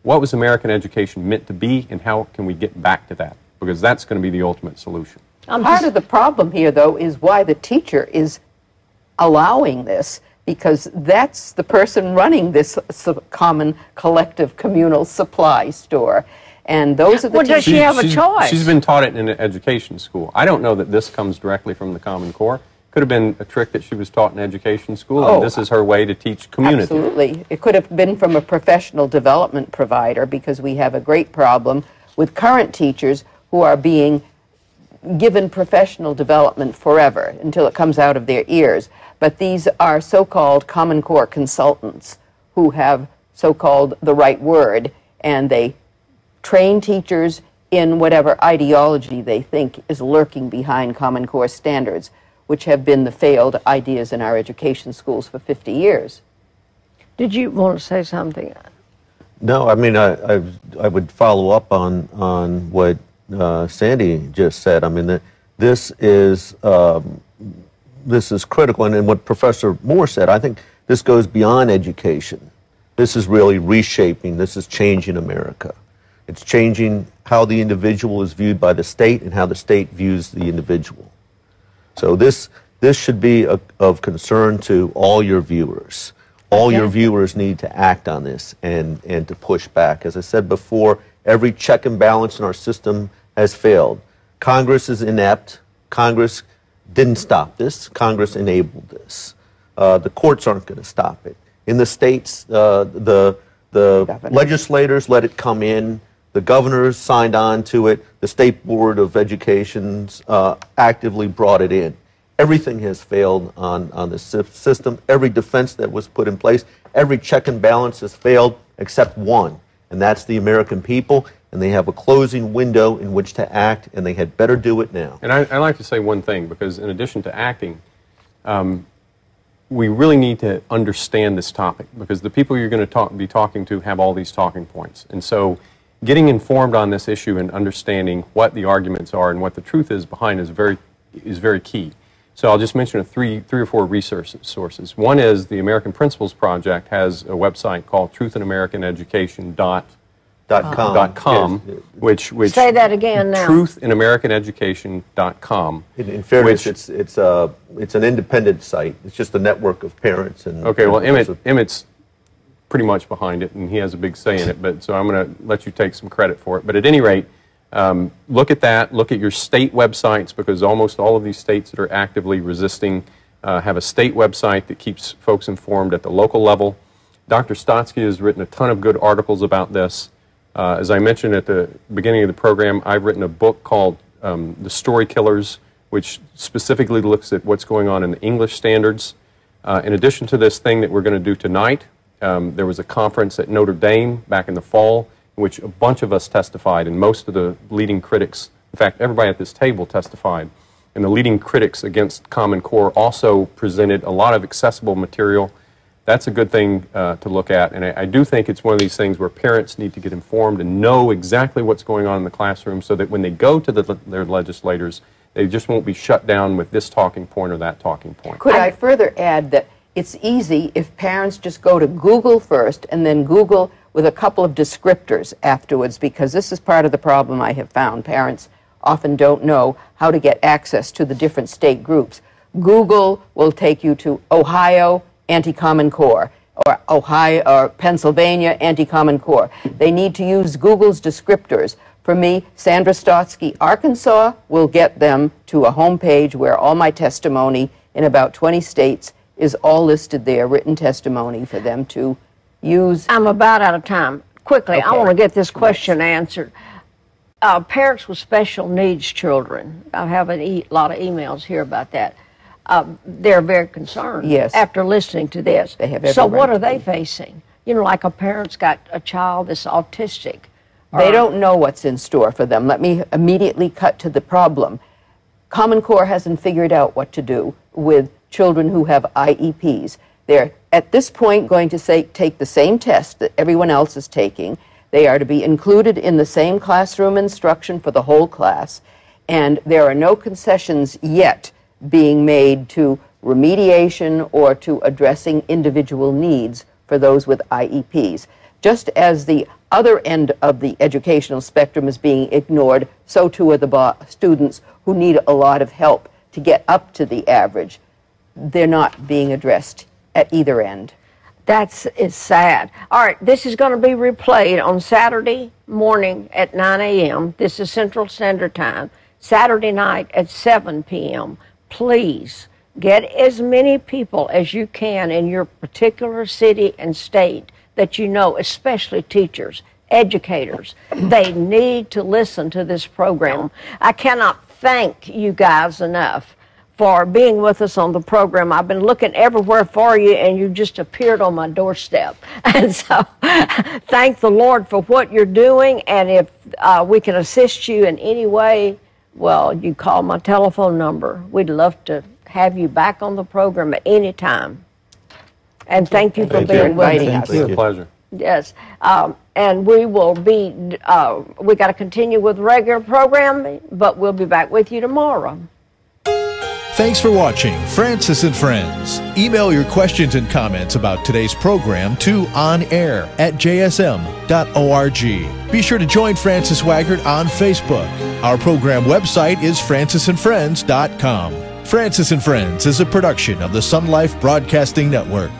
was American education meant to be, and how can we get back to that? Because that's going to be the ultimate solution. Part of the problem here, though, is why the teacher is allowing this, because that's the person running this common collective communal supply store. And those are the Well, does she have a choice? She's been taught it in an education school. I don't know that this comes directly from the Common Core. Could have been a trick that she was taught in education school, and this is her way to teach community. Absolutely. It could have been from a professional development provider, because we have a great problem with current teachers who are being given professional development forever until it comes out of their ears. But these are so-called Common Core consultants who have so-called the right word, and they train teachers in whatever ideology they think is lurking behind Common Core standards, which have been the failed ideas in our education schools for 50 years. Did you want to say something? No, I mean, I would follow up on what Sandy just said. I mean, this is critical, and what Professor Moore said, I think this goes beyond education. This is really reshaping, this is changing America. It's changing how the individual is viewed by the state and how the state views the individual. So this should be of concern to all your viewers. All your viewers need to act on this and to push back. As I said before, every check and balance in our system has failed. Congress is inept. Congress didn't stop this. Congress enabled this. The courts aren't going to stop it. In the states, the legislators let it come in. The governors signed on to it. The State Board of Education actively brought it in. Everything has failed on the system. Every defense that was put in place, every check and balance has failed except one, and that's the American people, and they have a closing window in which to act, and they had better do it now. And I'd like to say one thing, because in addition to acting, we really need to understand this topic, because the people you're going to be talking to have all these talking points. And so getting informed on this issue and understanding what the arguments are and what the truth is behind is very key. So I'll just mention three or four research sources. One is the American Principles Project has a website called truthinamericaneducation.com, which say that again now. Truthinamericaneducation.com. In fairness, it's an independent site. It's just a network of parents and. Okay, well, Emmett's pretty much behind it, and he has a big say in it. But so I'm going to let you take some credit for it. But at any rate, look at that. Look at your state websites, because almost all of these states that are actively resisting have a state website that keeps folks informed at the local level. Dr. Stotsky has written a ton of good articles about this. As I mentioned at the beginning of the program, I've written a book called The Story Killers, which specifically looks at what's going on in the English standards. In addition to this thing that we're going to do tonight, there was a conference at Notre Dame back in the fall in which a bunch of us testified, and most of the leading critics, in fact, everybody at this table testified, and the leading critics against Common Core also presented a lot of accessible material. That's a good thing to look at, and I do think it's one of these things where parents need to get informed and know exactly what's going on in the classroom, so that when they go to their legislators, they just won't be shut down with this talking point or that talking point. Could I further add that it's easy if parents just go to Google first and then Google with a couple of descriptors afterwards, because this is part of the problem I have found. Parents often don't know how to get access to the different state groups. Google will take you to Ohio Anti-Common Core, or Ohio or Pennsylvania Anti-Common Core. They need to use Google's descriptors. For me, Sandra Stotsky, Arkansas, will get them to a home page where all my testimony in about 20 states is all listed there, written testimony for them to use. I'm about out of time. Quickly, I want to get this question answered. Parents with special needs children, I have a lot of emails here about that. They're very concerned after listening to this. They have every so what right are they facing? You know, like a parent's got a child that's autistic. They don't know what's in store for them. Let me immediately cut to the problem. Common Core hasn't figured out what to do with children who have IEPs. They're, at this point, going to take the same test that everyone else is taking. They are to be included in the same classroom instruction for the whole class. And there are no concessions yet being made to remediation or to addressing individual needs for those with IEPs. Just as the other end of the educational spectrum is being ignored, so too are the students who need a lot of help to get up to the average. They're not being addressed at either end. It's sad. All right, this is going to be replayed on Saturday morning at 9 a.m. This is Central Standard Time. Saturday night at 7 p.m. Please get as many people as you can in your particular city and state that you know, especially teachers, educators. They need to listen to this program. I cannot thank you guys enough for being with us on the program. I've been looking everywhere for you, and you just appeared on my doorstep. And so thank the Lord for what you're doing, and if we can assist you in any way, well, you call my telephone number. We'd love to have you back on the program at any time. And thank you for being with us. It's a pleasure. Yes, and we will be, we got to continue with regular programming, but we'll be back with you tomorrow. Thanks for watching Francis and Friends. Email your questions and comments about today's program to onair@jsm.org. Be sure to join Francis Waggart on Facebook. Our program website is francisandfriends.com. Francis and Friends is a production of the Sun Life Broadcasting Network.